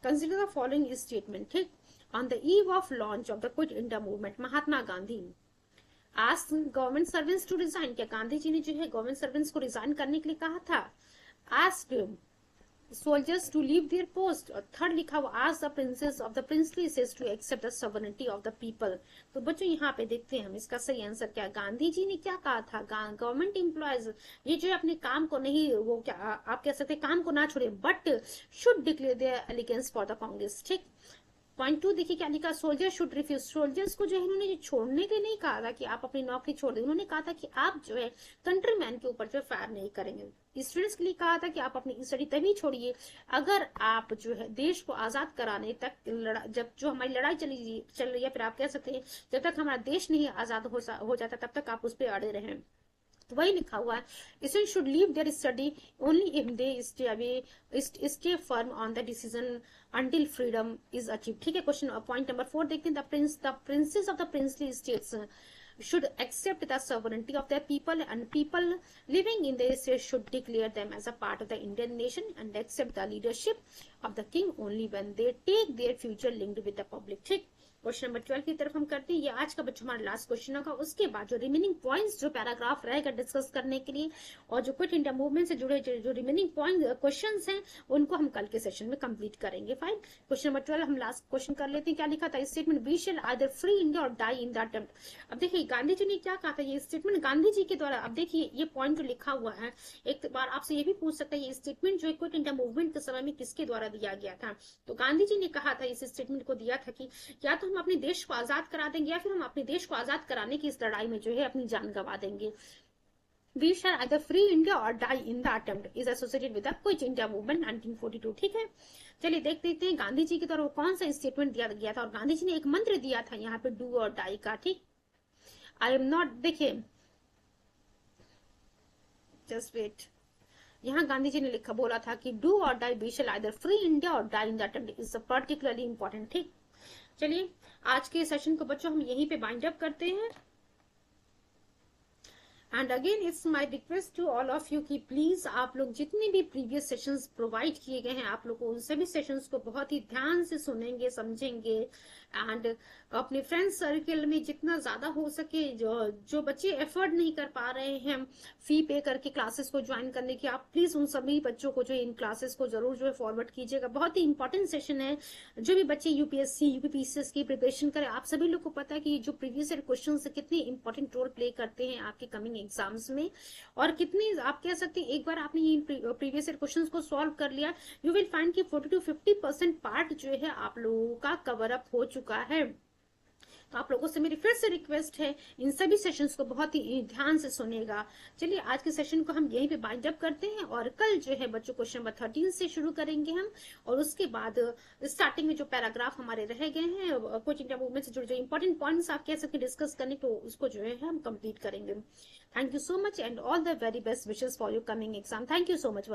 consider the following statement. ठीक, on the eve of launch of the quit India movement Mahatma Gandhi asked government servants to resign. क्या गांधी जी ने जो है गवर्नमेंट सर्वेंट्स को रिजाइन करने के लिए कहा था? Asked soldiers to leave their post. और थर्ड लिखा हुआ, ask the princes of the princely सेस to accept the sovereignty of the people. तो बच्चों यहाँ पे देखते हैं हम इसका सही आंसर क्या, गांधी जी ने क्या कहा था? गवर्नमेंट एम्प्लॉयज ये जो है अपने काम को नहीं, वो क्या आप कह सकते काम को ना छोड़े, but should declare their allegiance for the Congress. ठीक, पॉइंट 2 देखिए क्या लिखा, सोल्जर शुड रिफ्यूज। सोल्जर्स को जो है इन्होंने छोड़ने के लिए नहीं कहा था कि आप अपनी नौकरी छोड़ दें, उन्होंने कहा था कि आप जो है कंट्रीमैन के ऊपर जो फायर नहीं करेंगे। स्टूडेंट्स के लिए कहा था कि आप अपनी स्टडी तभी छोड़िए अगर आप जो है देश को आजाद कराने तक जब जो हमारी लड़ाई चल रही है, फिर आप कह सकते हैं जब तक हमारा देश नहीं आजाद हो जाता तब तक आप उस पर अड़े रहें। तो वही लिखा हुआ है, student should leave their study only if they stay away, stay firm on the decision until freedom is achieve. ठीक है, क्वेश्चन पॉइंट नंबर 4 देखते हैं। The princes of the princely states should accept the sovereignty of their people, and people living in the state should declare them as a part of the Indian nation and accept the leadership of the king only when they take their future linked with the public। ठीक, question number 12 की तरफ हम करते हैं। ये आज का बच्चों हमारा लास्ट क्वेश्चन होगा। उसके बाद जो रिमेनिंग पॉइंट्स जो पैराग्राफ रहेगा डिस्कस करने के लिए, और जो क्विट इंडिया मूवमेंट से जुड़े जो रिमेनिंग पॉइंट क्वेश्चंस हैं उनको हम कल के सेशन में कंप्लीट करेंगे। फाइन, क्वेश्चन नंबर 12 हम लास्ट क्वेश्चन कर लेते हैं। क्या लिखा था statement, we shall either free India और डाई इन द अटेम्प्ट। अब देखिए गांधी जी ने क्या कहा था, ये स्टेटमेंट गांधी जी के द्वारा। अब देखिए ये पॉइंट जो लिखा हुआ है, एक बार आपसे ये भी पूछ सकता है ये स्टेटमेंट जो क्विट इंडिया मूवमेंट के समय में किसके द्वारा दिया गया था। तो गांधी जी ने कहा था, इस स्टेटमेंट को दिया था कि या तो हम अपने देश को आजाद करा देंगे या फिर हम अपने देश को आजाद कराने की इस लड़ाई में जो है अपनी जान गंवा देंगे। We shall either free India or die in the attempt is associated with the Quit India movement 1942। ठीक है, चलिए देख लेते हैं गांधी जी की तरफ वो कौन सा स्टेटमेंट दिया गया था। और गांधी जी ने एक मंत्र दिया था यहाँ पे डू और डाई का। ठीक, आई एम नॉट, देखिए जस्ट वेट, यहाँ गांधी जी ने लिखा बोला था कि डू और die, we shall either free India और die in the attempt is particularly important. ठीक, चलिए आज के सेशन को बच्चों हम यहीं पे बाइंड अप करते हैं। And again it's my request to all of you कि प्लीज आप लोग जितने भी प्रीवियस सेशंस प्रोवाइड किए गए हैं आप लोग को उन सभी सेशंस को बहुत ही ध्यान से सुनेंगे, समझेंगे, एंड अपने फ्रेंड्स सर्कल में जितना ज्यादा हो सके जो बच्चे एफर्ट नहीं कर पा रहे हैं फी पे करके क्लासेस को ज्वाइन करने की, आप प्लीज उन सभी बच्चों को जो इन क्लासेस को जरूर जो है फॉरवर्ड कीजिएगा। बहुत ही इंपॉर्टेंट सेशन है। जो भी बच्चे यूपीएससी यूपीपीसीएस की प्रिपरेशन करें, आप सभी लोग को पता है कि जो प्रीवियस ईयर क्वेश्चन कितने इंपॉर्टेंट रोल प्ले करते हैं आपके कमिंग एग्जाम्स में, और कितनी आप कह सकते हैं एक बार आपने ये प्रीवियस ईयर क्वेश्चंस को सॉल्व कर लिया, यू विल फाइंड कि 40 to 50% पार्ट जो है आप लोगों का कवर अप हो चुका है। तो आप लोगों से मेरी फिर से रिक्वेस्ट है इन सभी सेशंस को बहुत ही ध्यान से सुनेगा। चलिए आज के सेशन को हम यहीं पे बाइंड अप करते हैं और कल जो है बच्चों क्वेश्चन नंबर 13 से शुरू करेंगे हम, और उसके बाद स्टार्टिंग में जो पैराग्राफ हमारे रह गए हैं क्विट इंडिया मूवमेंट से जुड़े जो इंपॉर्टेंट पॉइंट्स आप कह सकते डिस्कस करने को, उसको जो है हम कंप्लीट करेंगे। Thank you so much and all the very best wishes for your coming exam. Thank you so much.